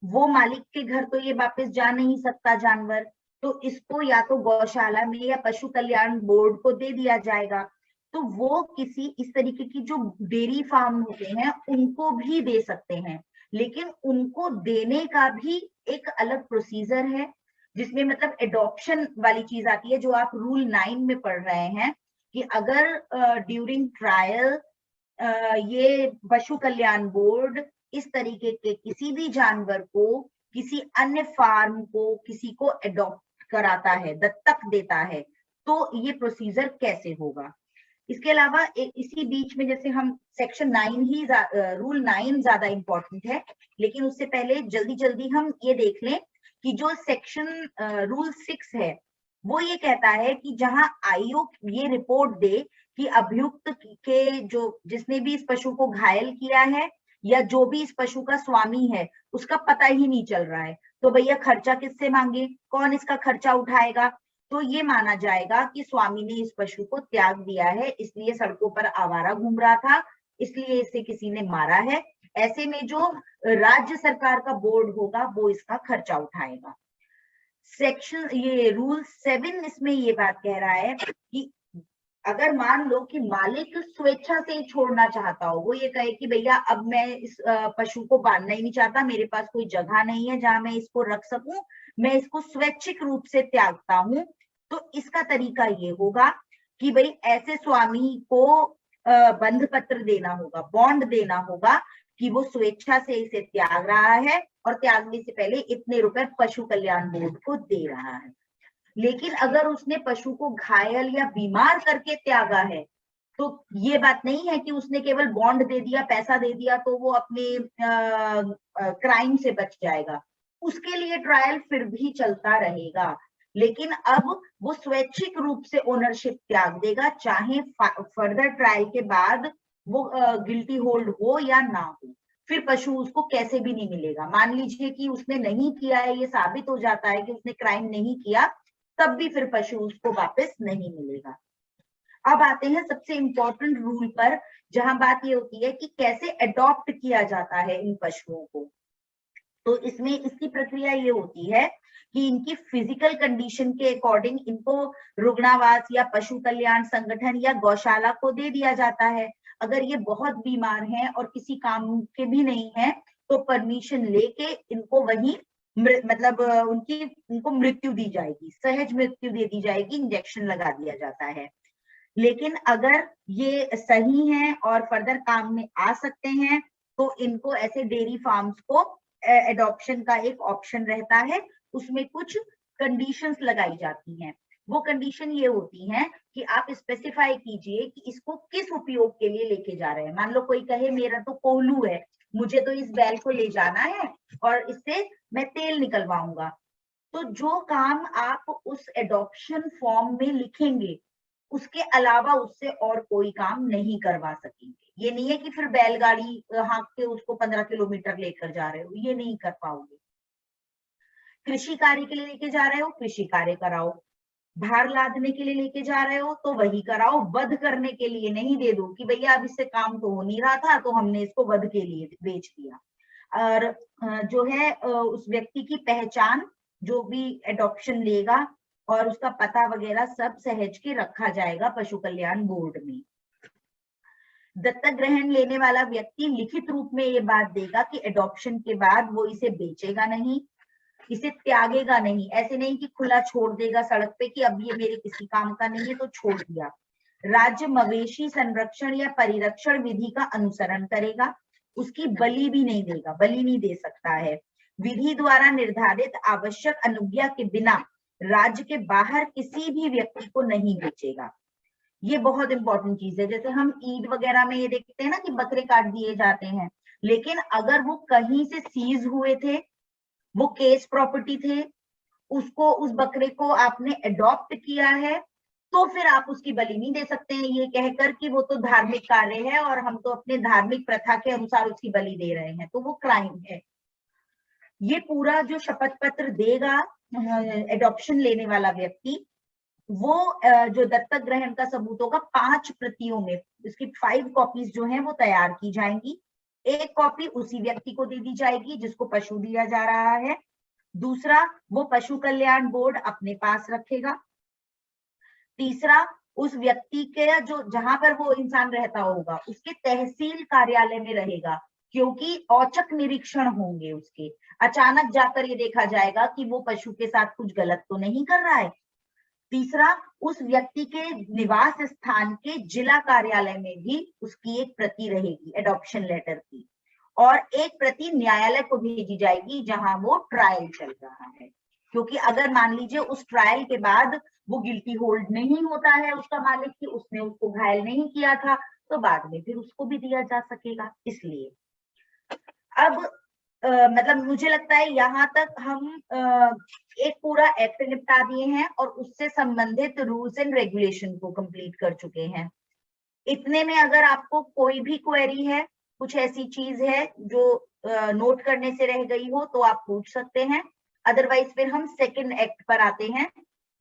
वो मालिक के घर तो ये वापस जा नहीं सकता जानवर, तो इसको या तो गौशाला में या पशु कल्याण बोर्ड को दे दिया जाएगा। तो वो किसी इस तरीके की जो डेयरी फार्म होते हैं उनको भी दे सकते हैं, लेकिन उनको देने का भी एक अलग प्रोसीजर है, जिसमें मतलब एडॉप्शन वाली चीज आती है जो आप रूल 9 में पढ़ रहे हैं कि अगर ड्यूरिंग ट्रायल ये पशु कल्याण बोर्ड इस तरीके के किसी भी जानवर को किसी अन्य फार्म को किसी को एडॉप्ट कराता है, दत्तक देता है, तो ये प्रोसीजर कैसे होगा। इसके अलावा इसी बीच में जैसे हम सेक्शन 9 ही रूल 9 ज्यादा इंपॉर्टेंट है, लेकिन उससे पहले जल्दी जल्दी हम ये देख लें कि जो सेक्शन रूल 6 है वो ये कहता है कि जहां आयोग ये रिपोर्ट दे कि अभियुक्त के जो जिसने भी इस पशु को घायल किया है या जो भी इस पशु का स्वामी है उसका पता ही नहीं चल रहा है, तो भैया खर्चा किससे मांगे, कौन इसका खर्चा उठाएगा, तो ये माना जाएगा कि स्वामी ने इस पशु को त्याग दिया है, इसलिए सड़कों पर आवारा घूम रहा था, इसलिए इसे किसी ने मारा है। ऐसे में जो राज्य सरकार का बोर्ड होगा वो इसका खर्चा उठाएगा। सेक्शन ये रूल 7 इसमें ये बात कह रहा है कि अगर मान लो कि मालिक स्वेच्छा से ही छोड़ना चाहता हो, वो ये कहे कि भैया अब मैं इस पशु को बांधना ही नहीं चाहता, मेरे पास कोई जगह नहीं है जहां मैं इसको रख सकूं, मैं इसको स्वैच्छिक रूप से त्यागता हूं, तो इसका तरीका ये होगा कि भाई ऐसे स्वामी को बंध पत्र देना होगा, बॉन्ड देना होगा कि वो स्वेच्छा से इसे त्याग रहा है और त्यागने से पहले इतने रुपए पशु कल्याण बोर्ड को दे रहा है। लेकिन अगर उसने पशु को घायल या बीमार करके त्यागा है तो ये बात नहीं है कि उसने केवल बॉन्ड दे दिया, पैसा दे दिया तो वो अपने क्राइम से बच जाएगा। उसके लिए ट्रायल फिर भी चलता रहेगा, लेकिन अब वो स्वैच्छिक रूप से ओनरशिप त्याग देगा, चाहे फर्दर ट्रायल के बाद वो गिल्टी होल्ड हो या ना हो। फिर पशु उसको कैसे भी नहीं मिलेगा। मान लीजिए कि उसने नहीं किया है, ये साबित हो जाता है कि उसने क्राइम नहीं किया, तब भी फिर पशु उसको वापस नहीं मिलेगा। अब आते हैं सबसे इंपॉर्टेंट रूल पर, जहां बात ये होती है कि कैसे अडॉप्ट किया जाता है इन पशुओं को। तो इसमें इसकी प्रक्रिया ये होती है कि इनकी फिजिकल कंडीशन के अकॉर्डिंग इनको रुग्णावास या पशु कल्याण संगठन या गौशाला को दे दिया जाता है। अगर ये बहुत बीमार हैं और किसी काम के भी नहीं है तो परमिशन लेके इनको वहीं मतलब उनको मृत्यु दी जाएगी, सहज मृत्यु दे दी जाएगी, इंजेक्शन लगा दिया जाता है। लेकिन अगर ये सही है और फर्दर काम में आ सकते हैं तो इनको ऐसे डेयरी फार्म्स को एडॉप्शन का एक ऑप्शन रहता है। उसमें कुछ कंडीशंस लगाई जाती हैं। वो कंडीशन ये होती हैं कि आप स्पेसिफाई कीजिए कि इसको किस उपयोग के लिए लेके जा रहे हैं। मान लो कोई कहे मेरा तो कोल्हू है, मुझे तो इस बैल को ले जाना है और इससे मैं तेल निकलवाऊंगा, तो जो काम आप उस एडॉप्शन फॉर्म में लिखेंगे उसके अलावा उससे और कोई काम नहीं करवा सकेंगे। ये नहीं है कि फिर बैलगाड़ी हाँक के उसको 15 किलोमीटर लेकर जा रहे हो, ये नहीं कर पाओगे। कृषि कार्य के लिए लेके जा रहे हो, कृषि कार्य कराओ। भार लादने के लिए लेके जा रहे हो तो वही कराओ। वध करने के लिए नहीं दे दो कि भैया अब इससे काम तो हो नहीं रहा था तो हमने इसको वध के लिए बेच दिया। और जो है उस व्यक्ति की पहचान जो भी एडॉप्शन लेगा और उसका पता वगैरह सब सहेज के रखा जाएगा पशु कल्याण बोर्ड में। दत्तक ग्रहण लेने वाला व्यक्ति लिखित रूप में ये बात देगा कि एडॉप्शन के बाद वो इसे बेचेगा नहीं, इसे त्यागेगा नहीं। ऐसे नहीं कि खुला छोड़ देगा सड़क पे कि अब ये मेरे किसी काम का नहीं है तो छोड़ दिया। राज्य मवेशी संरक्षण या परिरक्षण विधि का अनुसरण करेगा, उसकी बलि भी नहीं देगा, बलि नहीं दे सकता है। विधि द्वारा निर्धारित आवश्यक अनुज्ञा के बिना राज्य के बाहर किसी भी व्यक्ति को नहीं बेचेगा। ये बहुत इंपॉर्टेंट चीज है। जैसे हम ईद वगैरह में ये देखते हैं ना कि बकरे काट दिए जाते हैं, लेकिन अगर वो कहीं से सीज हुए थे, वो केस प्रॉपर्टी थे, उसको उस बकरे को आपने अडॉप्ट किया है, तो फिर आप उसकी बलि नहीं दे सकते हैं ये कहकर कि वो तो धार्मिक कार्य है और हम तो अपने धार्मिक प्रथा के अनुसार उसकी बलि दे रहे हैं, तो वो क्राइम है। ये पूरा जो शपथ पत्र देगा एडॉप्शन लेने वाला व्यक्ति, वो जो दत्तक ग्रहण का सबूत होगा 5 प्रतियों में, इसकी 5 कॉपीज जो हैं वो तैयार की जाएंगी। एक कॉपी उसी व्यक्ति को दे दी जाएगी जिसको पशु दिया जा रहा है, दूसरा वो पशु कल्याण बोर्ड अपने पास रखेगा, तीसरा उस व्यक्ति के जो जहां पर वो इंसान रहता होगा उसके तहसील कार्यालय में रहेगा, क्योंकि औचक निरीक्षण होंगे उसके। अचानक जाकर ये देखा जाएगा कि वो पशु के साथ कुछ गलत तो नहीं कर रहा है। तीसरा, उस व्यक्ति के निवास स्थान के जिला कार्यालय में भी उसकी एक प्रति रहेगी एडॉप्शन लेटर की, और एक प्रति न्यायालय को भेजी जाएगी जहां वो ट्रायल चल रहा है। क्योंकि अगर मान लीजिए उस ट्रायल के बाद वो गिल्टी होल्ड नहीं होता है उसका मालिक कि उसने उसको घायल नहीं किया था, तो बाद में फिर उसको भी दिया जा सकेगा। इसलिए अब मतलब मुझे लगता है यहाँ तक हम एक पूरा एक्ट निपटा दिए हैं और उससे संबंधित रूल्स एंड रेगुलेशन को कंप्लीट कर चुके हैं। इतने में अगर आपको कोई भी क्वेरी है, कुछ ऐसी चीज है जो नोट करने से रह गई हो तो आप पूछ सकते हैं, अदरवाइज फिर हम सेकंड एक्ट पर आते हैं।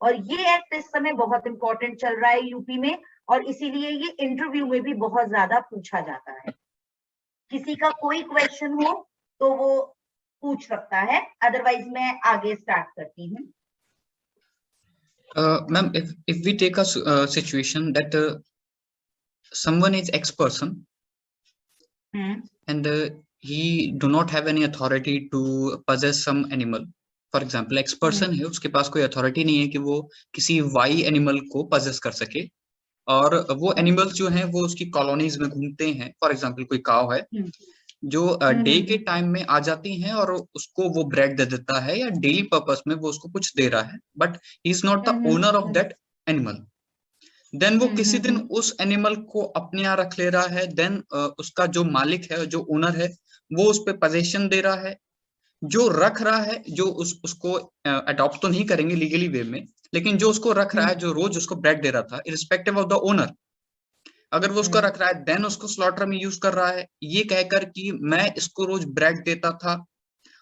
और ये एक्ट इस समय बहुत इंपॉर्टेंट चल रहा है यूपी में, और इसीलिए ये इंटरव्यू में भी बहुत ज्यादा पूछा जाता है। किसी का कोई क्वेश्चन हो तो वो पूछ सकता है, अदरवाइज मैं आगे स्टार्ट करती हूँ। Ma'am, if we take a situation that someone is X person and he do not have any authority to possess some animal, for example X person है, उसके पास कोई अथॉरिटी नहीं है कि वो किसी Y एनिमल को possess कर सके, और वो एनिमल्स जो हैं वो उसकी कॉलोनीज में घूमते हैं। फॉर एग्जांपल कोई काव है, जो डे के टाइम में आ जाती हैं और उसको वो ब्रेड दे देता है या डेली पर्पस में वो उसको कुछ दे रहा है, but he is not the owner of that animal. Then वो किसी दिन उस एनिमल को अपने यहाँ रख ले रहा है, देन उसका जो मालिक है, जो ओनर है, वो उस पर पोजीशन दे रहा है। जो रख रहा है, जो उसको अडॉप्ट तो नहीं करेंगे लीगली वे में, लेकिन जो उसको रख रहा है, जो रोज उसको ब्रेड दे रहा था, इरिस्पेक्टिव ऑफ द ओनर, अगर वो उसको रख रहा है, देन उसको स्लॉटर में यूज कर रहा है, ये कहकर कि मैं इसको रोज ब्रेड देता था,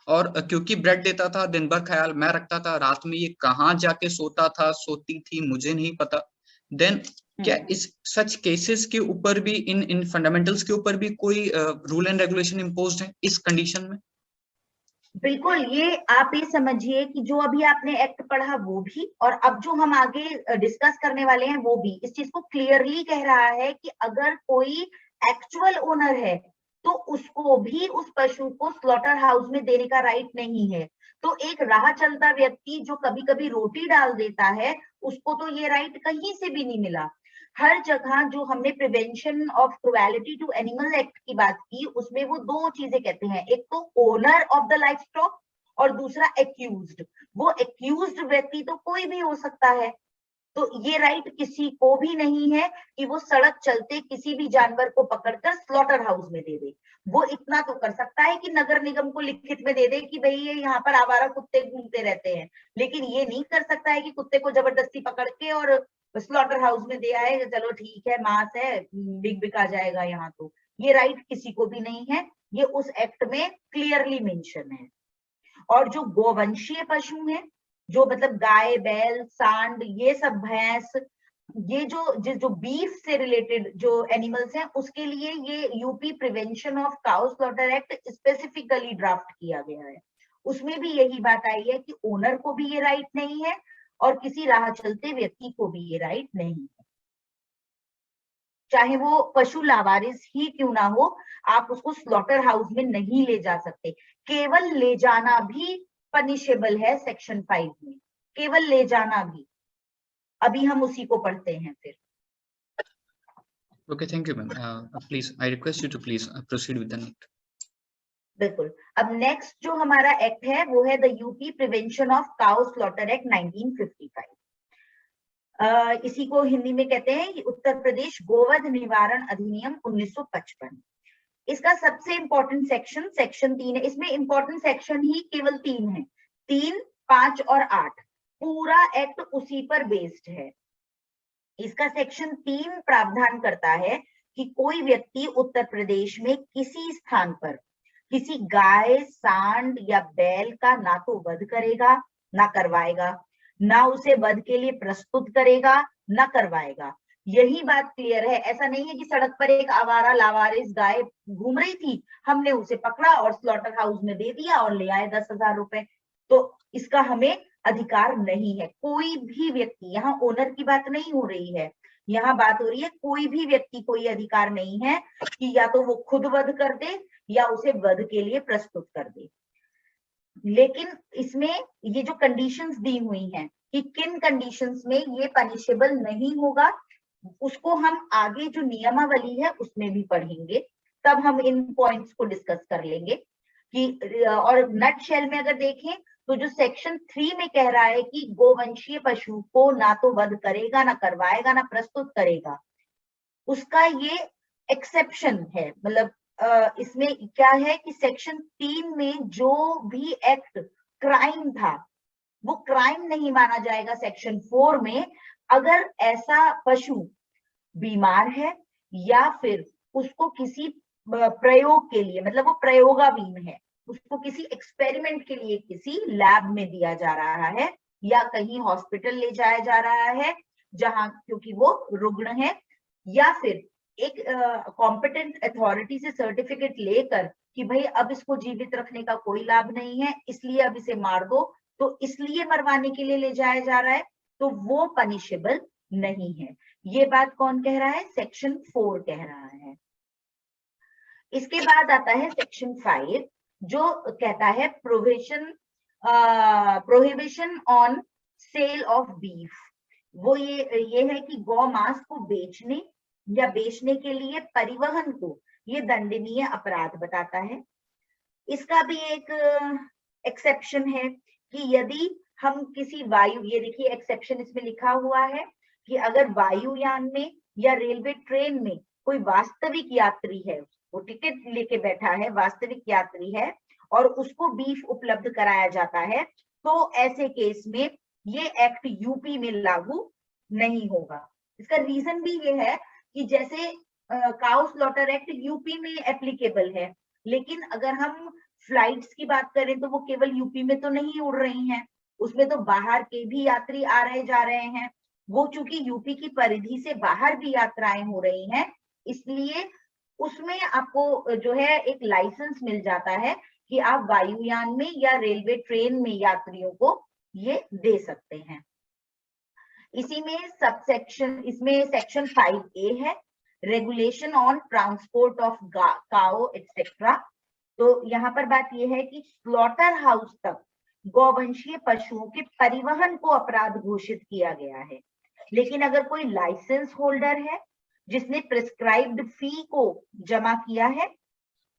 और क्योंकि ब्रेड देता था, दिन भर ख्याल मैं रखता था, रात में ये कहाँ जाके सोता था, सोती थी, मुझे नहीं पता। देन क्या इस सच केसेस के ऊपर भी, इन फंडामेंटल्स के ऊपर भी कोई रूल एंड रेगुलेशन इम्पोज्ड है इस कंडीशन में? बिल्कुल, ये आप ये समझिए कि जो अभी आपने एक्ट पढ़ा वो भी, और अब जो हम आगे डिस्कस करने वाले हैं वो भी इस चीज को क्लियरली कह रहा है कि अगर कोई एक्चुअल ओनर है तो उसको भी उस पशु को स्लॉटर हाउस में देने का राइट नहीं है। तो एक राह चलता व्यक्ति जो कभी कभी रोटी डाल देता है, उसको तो ये राइट कहीं से भी नहीं मिला। हर जगह जो हमने prevention of cruelty to animal act की बात की, उसमें वो दो चीजें कहते हैं, एक तो owner of the life stock और दूसरा एक्यूज्ड। वो एक्यूज्ड व्यक्ति तो कोई भी हो सकता है, तो ये राइट किसी को भी नहीं है कि वो सड़क चलते किसी भी जानवर को पकड़कर स्लॉटर हाउस में दे दे। वो इतना तो कर सकता है कि नगर निगम को लिखित में दे दे कि भाई ये यहाँ पर आवारा कुत्ते घूमते रहते हैं, लेकिन ये नहीं कर सकता है कि कुत्ते को जबरदस्ती पकड़ के और स्लॉटर हाउस में दे आए, चलो ठीक है मांस है, बिक आ जाएगा यहाँ। तो ये राइट किसी को भी नहीं है, ये उस एक्ट में क्लियरली मेंशन है। और जो गोवंशीय पशु हैं, जो मतलब गाय, बैल, सांड, ये सब, भैंस, ये जो बीफ से रिलेटेड जो एनिमल्स हैं, उसके लिए ये UP prevention of cow slaughter act specifically draft किया गया है। उसमें भी यही बात आई है कि ओनर को भी ये राइट नहीं है और किसी राह चलते व्यक्ति को भी ये राइट नहीं है, चाहे वो पशु लावारिस ही क्यों ना हो, आप उसको स्लॉटर हाउस में नहीं ले जा सकते। केवल ले जाना भी पनिशेबल है सेक्शन 5 में, केवल ले जाना भी। अभी हम उसी को पढ़ते हैं फिर। Okay, thank you, ma'am. Please, I request you to please proceed with the next. बिल्कुल। अब नेक्स्ट जो हमारा एक्ट है वो है the UP prevention of cow slaughter act 1955। इसी को हिंदी में कहते हैं उत्तर प्रदेश गोवध निवारण अधिनियम 1955। इसका सबसे इंपॉर्टेंट सेक्शन सेक्शन 3 है। इसमें इंपॉर्टेंट सेक्शन ही केवल 3 है, 3, 5 और 8। पूरा एक्ट उसी पर बेस्ड है। इसका सेक्शन 3 प्रावधान करता है कि कोई व्यक्ति उत्तर प्रदेश में किसी स्थान पर किसी गाय, सांड या बैल का ना तो वध करेगा, ना करवाएगा, ना उसे वध के लिए प्रस्तुत करेगा, ना करवाएगा। यही बात क्लियर है। ऐसा नहीं है कि सड़क पर एक आवारा लावारिस गाय घूम रही थी, हमने उसे पकड़ा और स्लॉटर हाउस में दे दिया और ले आए 10,000 रुपए। तो इसका हमें अधिकार नहीं है। कोई भी व्यक्ति, यहाँ ओनर की बात नहीं हो रही है, यहाँ बात हो रही है कोई भी व्यक्ति को ये अधिकार नहीं है कि या तो वो खुद वध कर दे या उसे वध के लिए प्रस्तुत कर दे। लेकिन इसमें ये जो कंडीशंस दी हुई हैं कि किन कंडीशंस में ये पनिशेबल नहीं होगा, उसको हम आगे जो नियमावली है उसमें भी पढ़ेंगे, तब हम इन पॉइंट्स को डिस्कस कर लेंगे कि और नट शेल में अगर देखें तो जो सेक्शन 3 में कह रहा है कि गोवंशीय पशु को ना तो वध करेगा, ना करवाएगा, ना प्रस्तुत करेगा, उसका ये एक्सेप्शन है। मतलब इसमें क्या है कि सेक्शन 3 में जो भी एक्ट क्राइम था वो क्राइम नहीं माना जाएगा सेक्शन 4 में, अगर ऐसा पशु बीमार है या फिर उसको किसी प्रयोग के लिए, मतलब वो प्रयोगाधीन है, उसको किसी एक्सपेरिमेंट के लिए किसी लैब में दिया जा रहा है या कहीं हॉस्पिटल ले जाया जा रहा है जहां, क्योंकि वो रुग्ण है, या फिर एक कॉम्पिटेंट अथॉरिटी से सर्टिफिकेट लेकर कि भाई अब इसको जीवित रखने का कोई लाभ नहीं है, इसलिए अब इसे मार दो, तो इसलिए मरवाने के लिए ले जाया जा रहा है, तो वो पनिशेबल नहीं है। ये बात कौन कह रहा है? सेक्शन 4 कह रहा है। इसके बाद आता है सेक्शन 5 जो कहता है prohibition on sale of beef. वो ये है कि गौ मांस को बेचने या बेचने के लिए परिवहन को ये दंडनीय अपराध बताता है। इसका भी एक एक्सेप्शन है कि यदि हम किसी वायु, ये देखिए एक्सेप्शन इसमें लिखा हुआ है कि अगर वायुयान में या रेलवे ट्रेन में कोई वास्तविक यात्री है, वो टिकट लेके बैठा है, वास्तविक यात्री है और उसको बीफ उपलब्ध कराया जाता है, तो ऐसे केस में ये एक्ट यूपी में लागू नहीं होगा। इसका रीजन भी ये है कि जैसे काउ स्लॉटर एक्ट यूपी में एप्लीकेबल है, लेकिन अगर हम फ्लाइट्स की बात करें तो वो केवल यूपी में तो नहीं उड़ रही हैं, उसमें तो बाहर के भी यात्री आ रहे जा रहे हैं। वो चूंकि यूपी की परिधि से बाहर भी यात्राएं हो रही हैं, इसलिए उसमें आपको जो है एक लाइसेंस मिल जाता है कि आप वायुयान में या रेलवे ट्रेन में यात्रियों को ये दे सकते हैं। इसी में सबसेक्शन, इसमें सेक्शन 5A है, regulation on transport of cow etcetera. तो यहाँ पर बात यह है कि स्लॉटर हाउस तक गौवंशीय पशुओं के परिवहन को अपराध घोषित किया गया है, लेकिन अगर कोई लाइसेंस होल्डर है जिसने प्रिस्क्राइब्ड फी को जमा किया है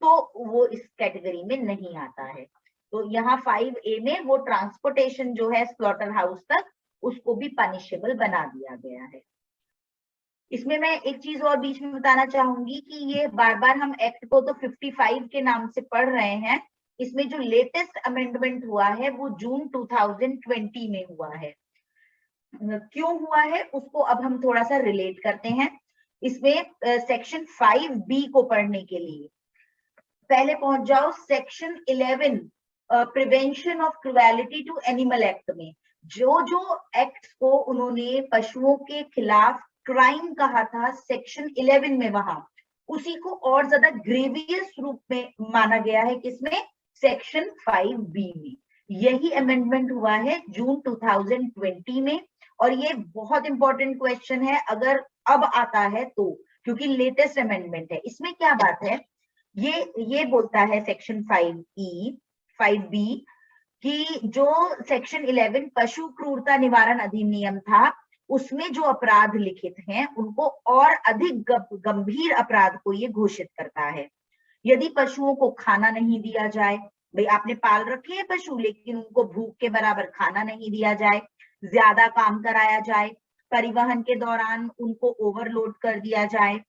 तो वो इस कैटेगरी में नहीं आता है। तो यहाँ 5A में वो ट्रांसपोर्टेशन जो है स्लॉटर हाउस तक, उसको भी पनिशेबल बना दिया गया है। इसमें मैं एक चीज और बीच में बताना चाहूंगी कि ये बार बार हम एक्ट को तो 55 के नाम से पढ़ रहे हैं, इसमें जो लेटेस्ट अमेंडमेंट हुआ है वो जून 2020 में हुआ है। क्यों हुआ है उसको अब हम थोड़ा सा रिलेट करते हैं। इसमें सेक्शन 5B को पढ़ने के लिए पहले पहुंच जाओ section 11 prevention of cruelty to animal act में। जो जो एक्ट्स को उन्होंने पशुओं के खिलाफ क्राइम कहा था सेक्शन 11 में, वहां उसी को और ज्यादा ग्रेवियस रूप में माना गया है, किसमें? सेक्शन 5B में। यही अमेंडमेंट हुआ है जून 2020 में, और ये बहुत इंपॉर्टेंट क्वेश्चन है अगर अब आता है तो, क्योंकि लेटेस्ट अमेंडमेंट है। इसमें क्या बात है, ये बोलता है सेक्शन 5B कि जो सेक्शन 11 पशु क्रूरता निवारण अधिनियम था, उसमें जो अपराध लिखित हैं उनको और अधिक गंभीर अपराध को ये घोषित करता है। यदि पशुओं को खाना नहीं दिया जाए, भाई आपने पाल रखे हैं पशु लेकिन उनको भूख के बराबर खाना नहीं दिया जाए, ज्यादा काम कराया जाए, परिवहन के दौरान उनको ओवरलोड कर दिया जाए,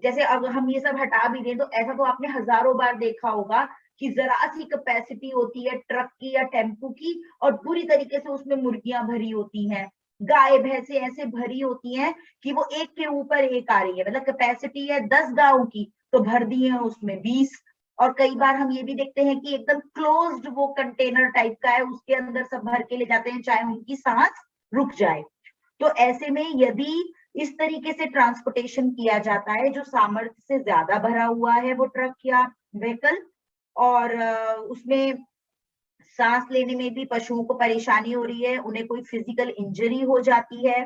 जैसे अब हम ये सब हटा भी दें तो ऐसा तो आपने हजारों बार देखा होगा कि जरा सी कैपेसिटी होती है ट्रक की या टेम्पू की और पूरी तरीके से उसमें मुर्गियां भरी होती हैं, गाय भैंसे ऐसे भरी होती हैं कि वो एक के ऊपर एक आ रही है, मतलब कैपेसिटी है 10 गायों की तो भर दी है उसमें 20। और कई बार हम ये भी देखते हैं कि एकदम क्लोज्ड वो कंटेनर टाइप का है, उसके अंदर सब भर के ले जाते हैं चाहे उनकी सांस रुक जाए। तो ऐसे में यदि इस तरीके से ट्रांसपोर्टेशन किया जाता है जो सामर्थ्य से ज्यादा भरा हुआ है वो ट्रक या व्हीकल, और उसमें सांस लेने में भी पशुओं को परेशानी हो रही है, उन्हें कोई फिजिकल इंजरी हो जाती है,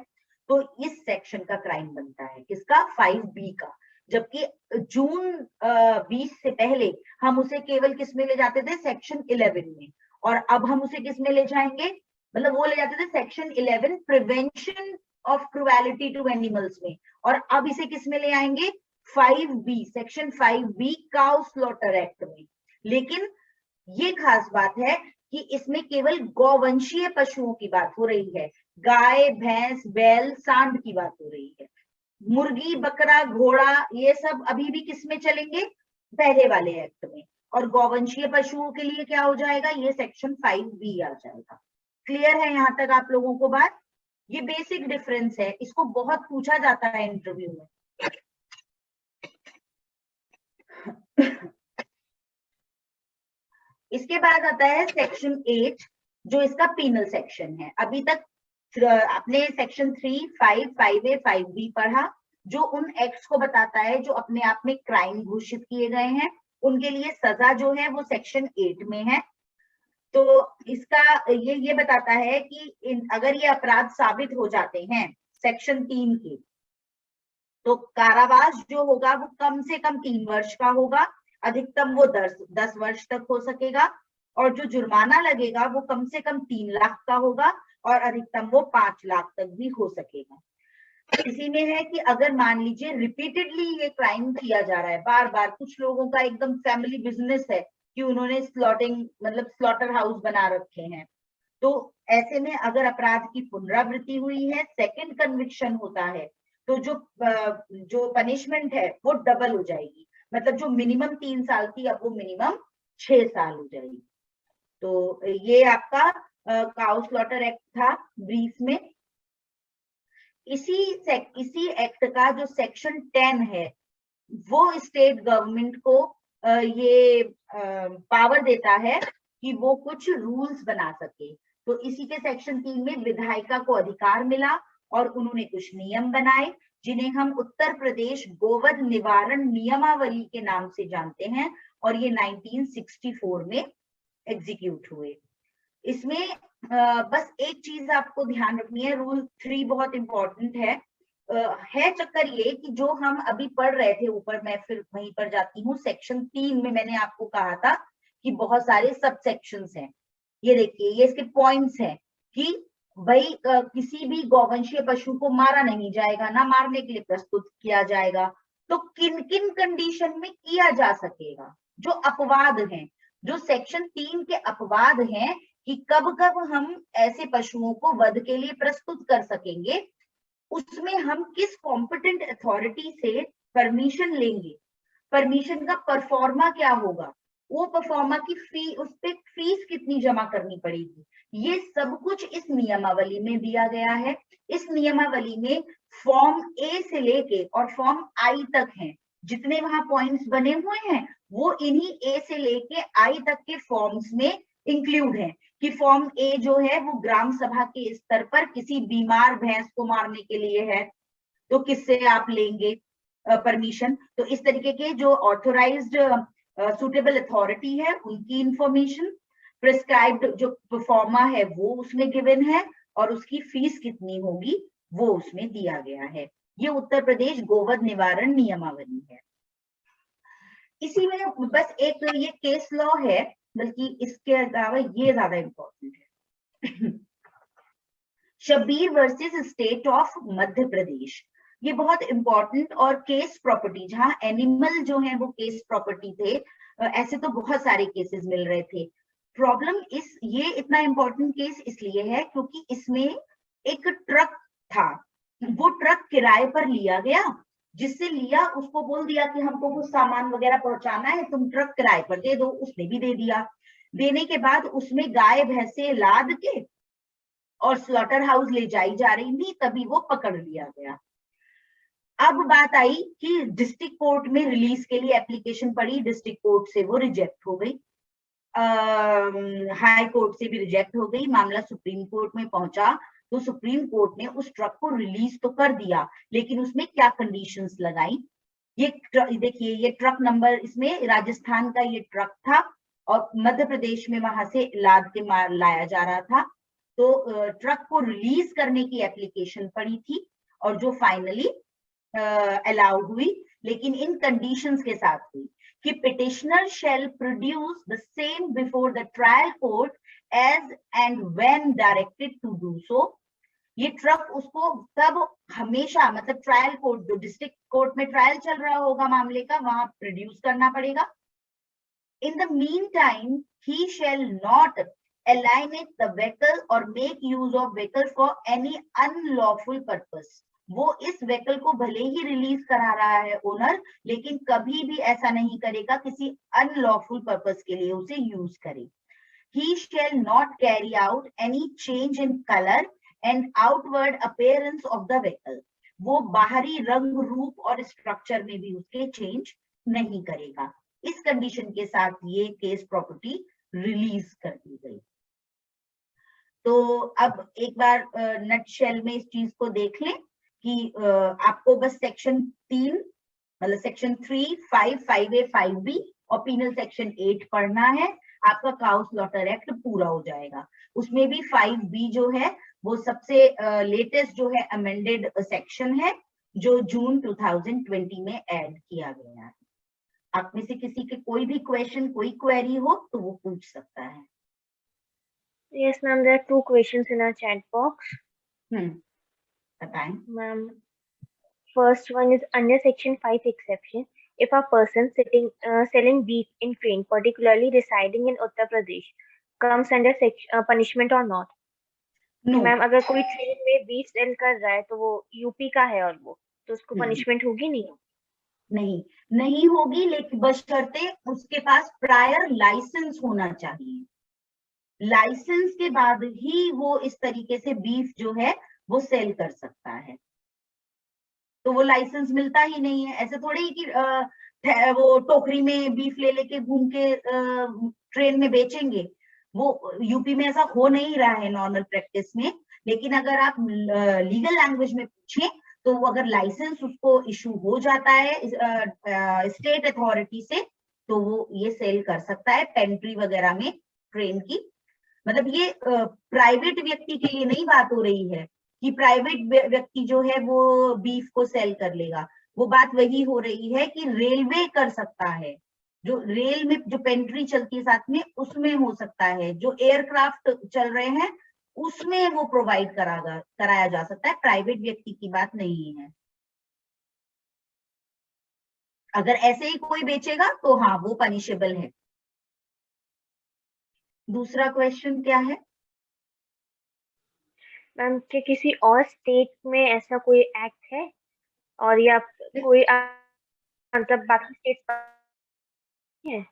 तो इस सेक्शन का क्राइम बनता है, किसका? 5B का। जबकि जून 20 से पहले हम उसे केवल किस में ले जाते थे? सेक्शन 11 में। और अब हम उसे किस में ले जाएंगे? मतलब वो ले जाते थे section 11 prevention of cruelty to animals में, और अब इसे किस में ले आएंगे? 5B, section 5B cow slaughter act में। लेकिन ये खास बात है कि इसमें केवल गौवंशीय पशुओं की बात हो रही है, गाय भैंस बैल सांड की बात हो रही है। मुर्गी बकरा घोड़ा ये सब अभी भी किस में चलेंगे? पहले वाले एक्ट में। और गौवंशीय पशुओं के लिए क्या हो जाएगा? ये सेक्शन 5B आ जाएगा। क्लियर है यहां तक आप लोगों को बात? ये बेसिक डिफरेंस है, इसको बहुत पूछा जाता है इंटरव्यू में। इसके बाद आता है सेक्शन 8 जो इसका पीनल सेक्शन है। अभी तक आपने सेक्शन 3, 5, 5A, 5B पढ़ा, जो उन एक्ट्स को बताता है जो अपने आप में क्राइम घोषित किए गए हैं, उनके लिए सजा जो है वो सेक्शन 8 में है। तो इसका ये बताता है कि अगर ये अपराध साबित हो जाते हैं सेक्शन 3 के, तो कारावास जो होगा वो कम से कम 3 वर्ष का होगा, अधिकतम वो 10 वर्ष तक हो सकेगा, और जो जुर्माना लगेगा वो कम से कम 3 लाख का होगा और अधिकतम वो 5 लाख तक भी हो सकेगा। इसी में है कि अगर मान लीजिए रिपीटेडली ये क्राइम किया जा रहा है, बार बार, कुछ लोगों का एकदम फैमिली बिजनेस है कि उन्होंने स्लॉटिंग मतलब स्लॉटर हाउस बना रखे हैं, तो ऐसे में अगर अपराध की पुनरावृत्ति हुई है, सेकंड कन्विक्शन होता है, तो जो पनिशमेंट है वो डबल हो जाएगी। मतलब जो मिनिमम 3 साल थी अब वो मिनिमम 6 साल हो जाएगी। तो ये आपका काउ स्लॉटर एक्ट था ब्रीफ में। इसी एक्ट का जो सेक्शन 10 है वो स्टेट गवर्नमेंट को ये पावर देता है कि वो कुछ रूल्स बना सके। तो इसी के सेक्शन 3 में विधायिका को अधिकार मिला और उन्होंने कुछ नियम बनाए जिन्हें हम उत्तर प्रदेश गोवध निवारण नियमावली के नाम से जानते हैं, और ये 1964 में एग्जीक्यूट हुए। इसमें बस एक चीज आपको ध्यान रखनी है, रूल 3 बहुत इंपॉर्टेंट है। चक्कर ये कि जो हम अभी पढ़ रहे थे ऊपर, मैं फिर वहीं पर जाती हूँ। सेक्शन 3 में मैंने आपको कहा था कि बहुत सारे सब सेक्शंस हैं। ये देखिए, ये इसके पॉइंट्स हैं कि भाई किसी भी गौवंशीय पशु को मारा नहीं जाएगा, ना मारने के लिए प्रस्तुत किया जाएगा। तो किन किन कंडीशन में किया जा सकेगा, जो अपवाद हैं, जो सेक्शन 3 के अपवाद हैं कि कब कब हम ऐसे पशुओं को वध के लिए प्रस्तुत कर सकेंगे, उसमें हम किस कॉम्पिटेंट अथॉरिटी से परमिशन लेंगे, परमिशन का परफॉर्मा क्या होगा, वो परफॉर्मा की फी, उस पे फीस कितनी जमा करनी पड़ेगी, ये सब कुछ इस नियमावली में दिया गया है। इस नियमावली में फॉर्म ए से लेके और फॉर्म आई तक हैं, जितने वहां पॉइंट्स बने हुए हैं वो इन्हीं ए से लेके आई तक के फॉर्म्स में इंक्लूड है। कि फॉर्म ए जो है वो ग्राम सभा के स्तर पर किसी बीमार भैंस को मारने के लिए है, तो किससे आप लेंगे परमिशन। तो इस तरीके के जो ऑथोराइज्ड सुटेबल अथॉरिटी है उनकी इंफॉर्मेशन, प्रिस्क्राइब्ड जो परफॉर्मा है वो उसमें गिवन है, और उसकी फीस कितनी होगी वो उसमें दिया गया है। ये उत्तर प्रदेश गोवध निवारण नियमावली है। इसी में बस एक ये केस लॉ है, बल्कि इसके अलावा ये ज्यादा इंपॉर्टेंट है। Shabbir versus state of Madhya Pradesh, ये बहुत इंपॉर्टेंट और केस प्रॉपर्टी, जहां एनिमल जो है वो केस प्रॉपर्टी थे। ऐसे तो बहुत सारे केसेस मिल रहे थे। प्रॉब्लम ये इतना इंपॉर्टेंट केस इसलिए है क्योंकि इसमें एक ट्रक था, वो ट्रक किराए पर लिया गया, जिससे लिया उसको बोल दिया कि हमको कुछ सामान वगैरह पहुंचाना है, तुम ट्रक किराए पर दे दो, उसने भी दे दिया। देने के बाद उसमें गाय भैंसे लाद के और स्लॉटर हाउस ले जाई जा रही थी, तभी वो पकड़ लिया गया। अब बात आई कि डिस्ट्रिक्ट कोर्ट में रिलीज के लिए एप्लीकेशन पड़ी, डिस्ट्रिक्ट कोर्ट से वो रिजेक्ट हो गई, हाई कोर्ट से भी रिजेक्ट हो गई, मामला सुप्रीम कोर्ट में पहुंचा, तो सुप्रीम कोर्ट ने उस ट्रक को रिलीज तो कर दिया, लेकिन उसमें क्या कंडीशंस लगाई। ये देखिए, ये ट्रक नंबर, इसमें राजस्थान का ये ट्रक था और मध्य प्रदेश में वहां से लाद के लाया जा रहा था। तो ट्रक को रिलीज करने की एप्लीकेशन पड़ी थी और जो फाइनली अलाउड हुई, लेकिन इन कंडीशंस के साथ हुई कि petitioner shall produce the same before the trial court as and when directed to do so. ये ट्रक उसको तब हमेशा, मतलब ट्रायल कोर्ट, जो डिस्ट्रिक्ट कोर्ट में ट्रायल चल रहा होगा मामले का, वहां प्रोड्यूस करना पड़ेगा। In the meantime he shall not alienate the vehicle or make use of vehicle for any unlawful purpose। वो इस व्हीकल को भले ही रिलीज करा रहा है ओनर, लेकिन कभी भी ऐसा नहीं करेगा किसी अनलॉफुल पर्पस के लिए उसे यूज करे। He shall not carry out any change in color and outward appearance of the vehicle। वो बाहरी रंग, रूप और स्ट्रक्चर में भी उसके चेंज नहीं करेगा। इस कंडीशन के साथ ये केस प्रॉपर्टी रिलीज कर दी गई। तो अब एक बार नटशेल में इस चीज को देख लें कि आपको बस सेक्शन 3, मतलब सेक्शन 3, 5, 5A, 5B और पीनल सेक्शन 8 पढ़ना है, आपका काउ स्लॉटर एक्ट पूरा हो जाएगा। उसमें भी 5B जो है वो सबसे लेटेस्ट जो है अमेंडेड सेक्शन है, जो जून 2020 में ऐड किया गया है। आप में से किसी के कोई भी क्वेश्चन, कोई क्वेरी हो तो वो पूछ सकता है। Yes, ma'am. There are 2 questions in our chat box. बताएं। Ma'am, First one is under Section 5 exception. If a person selling beef in train, particularly residing in Uttar Pradesh, comes under punishment or not? No ma'am अगर कोई train में beef cell कर रहा है तो वो UP का है और वो तो उसको पनिशमेंट होगी नहीं? नहीं नहीं होगी, लेकिन बशर्ते उसके पास प्रायर लाइसेंस होना चाहिए। लाइसेंस के बाद ही वो इस तरीके से बीफ जो है वो सेल कर सकता है। तो वो लाइसेंस मिलता ही नहीं है। ऐसे थोड़ी कि वो टोकरी में बीफ ले लेके घूम के ट्रेन में बेचेंगे। वो यूपी में ऐसा हो नहीं रहा है नॉर्मल प्रैक्टिस में। लेकिन अगर आप लीगल लैंग्वेज में पूछें तो वो अगर लाइसेंस उसको इशू हो जाता है स्टेट अथॉरिटी से, तो वो ये सेल कर सकता है पेंट्री वगैरह में ट्रेन की। मतलब ये प्राइवेट व्यक्ति के लिए नहीं बात हो रही है कि प्राइवेट व्यक्ति जो है वो बीफ को सेल कर लेगा। वो बात वही हो रही है कि रेलवे कर सकता है, जो रेल में जो पेंट्री चलती है साथ में उसमें हो सकता है, जो एयरक्राफ्ट चल रहे हैं उसमें वो प्रोवाइड कराया जा सकता है। प्राइवेट व्यक्ति की बात नहीं है। अगर ऐसे ही कोई बेचेगा तो हाँ वो पनिशेबल है। दूसरा क्वेश्चन क्या है? मैम कि किसी और स्टेट में ऐसा कोई एक्ट है और या कोई मतलब बाकी स्टेट है?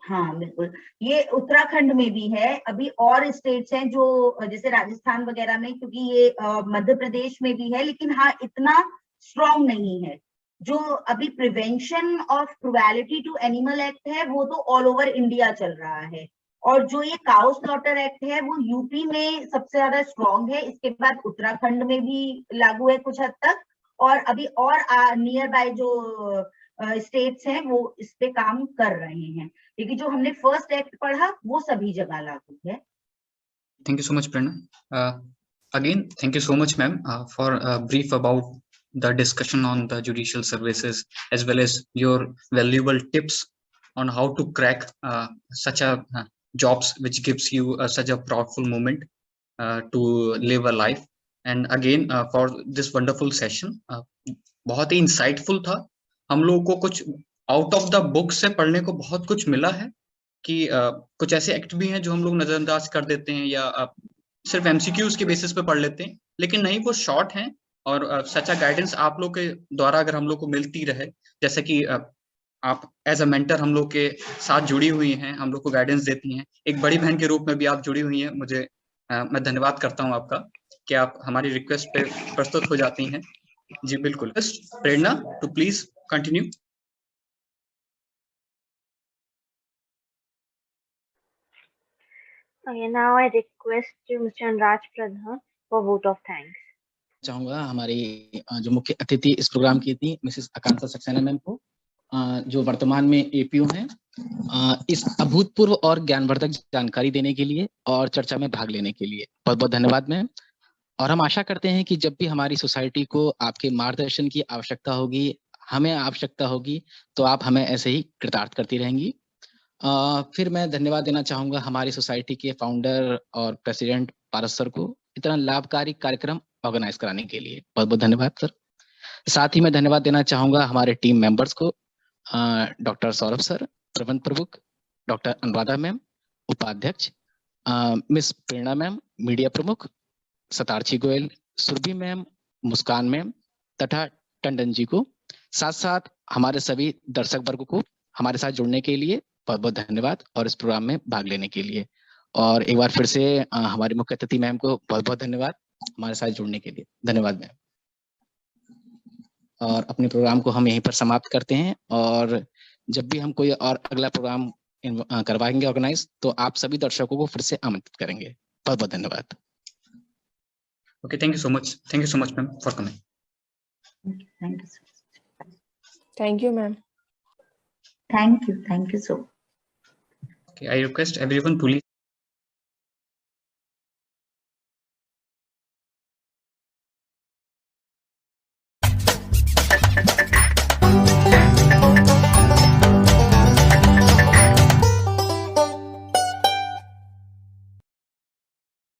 हाँ बिल्कुल, ये उत्तराखंड में भी है। अभी और स्टेट्स हैं जो जैसे राजस्थान वगैरह में, क्योंकि ये मध्य प्रदेश में भी है, लेकिन हाँ इतना स्ट्रॉन्ग नहीं है। जो अभी prevention of cruelty to animal act है वो तो ऑल ओवर इंडिया चल रहा है, और जो ये काउ स्लॉटर एक्ट है वो यूपी में सबसे ज्यादा स्ट्रॉन्ग है। इसके बाद उत्तराखंड में भी लागू है कुछ हद तक, और अभी और नियर बाय जो स्टेट्स हैं वो इस पे काम कर रहे हैं। लेकिन जो हमने फर्स्ट एक्ट पढ़ा वो सभी जगह लागू है। Thank you so much, Prerna. Again, thank you so much, ma'am, for a brief about the discussion on the judicial services, as well as your valuable tips on how to crack such a jobs which gives you such a proudful moment to live a life. And again, for this wonderful session, बहुत ही insightful था। हम लोगों को कुछ out of the book से पढ़ने को बहुत कुछ मिला है कि कुछ ऐसे एक्ट भी हैं जो हम लोग नजरअंदाज कर देते हैं या सिर्फ एमसीक्यूज के बेसिस पे पढ़ लेते हैं, लेकिन नहीं, वो शॉर्ट हैं। और सच्चा गाइडेंस आप लोग के द्वारा अगर हम लोग को मिलती रहे, जैसे कि आप एज अ मेंटर हम लोग के साथ जुड़ी हुई हैं, हम लोग को गाइडेंस देती हैं, एक बड़ी बहन के रूप में भी आप जुड़ी हुई हैं। मैं धन्यवाद करता हूं आपका कि आप हमारी रिक्वेस्ट पे प्रस्तुत हो जाती हैं। जी बिल्कुल। Prerna too please continue. Okay, now I request Mr. Anuraj Pradhan for vote of thanks. चाहूंगा हमारी जो मुख्य अतिथि इस प्रोग्राम की थी मिसेस आकांक्षा सक्सेना मैम को, जो वर्तमान में एपीओ हैं, इस अभूतपूर्व और ज्ञानवर्धक जानकारी देने के लिए और चर्चा में भाग लेने के लिए बहुत बहुत धन्यवाद मैम। और हम आशा करते हैं कि जब भी हमारी सोसाइटी को आपके मार्गदर्शन की आवश्यकता होगी, हमें आवश्यकता होगी, तो आप हमें ऐसे ही कृतार्थ करती रहेंगी। फिर मैं धन्यवाद देना चाहूंगा हमारी सोसाइटी के फाउंडर और प्रेसिडेंट पारस सर को इतना लाभकारी कार्यक्रम ऑर्गेनाइज कराने के लिए। बहुत बहुत धन्यवाद सर। साथ ही मैं धन्यवाद देना चाहूंगा हमारे टीम मेंबर्स को, डॉक्टर सौरभ सर, प्रबंध प्रमुख, डॉक्टर अनुराधा मैम उपाध्यक्ष, मिस प्रेरणा मैम मीडिया प्रमुख, सतारची गोयल, सुरभि मैम, मुस्कान मैम तथा टंडन जी को। साथ साथ हमारे सभी दर्शक वर्ग को हमारे साथ जुड़ने के लिए बहुत बहुत धन्यवाद और इस प्रोग्राम में भाग लेने के लिए। और एक बार फिर से हमारी मुख्य अतिथि मैम को बहुत बहुत धन्यवाद हमारे साथ जुड़ने के लिए। धन्यवाद मैम। और अपने प्रोग्राम को हम यहीं पर समाप्त करते हैं, और जब भी हम कोई और अगला प्रोग्राम करवाएंगे ऑर्गेनाइज, तो आप सभी दर्शकों को फिर से आमंत्रित करेंगे। बहुत बहुत धन्यवाद। Okay, thank you so much. Thank you so much ma'am for coming. Thank you, ma'am. Thank you so much. Okay, I request everyone to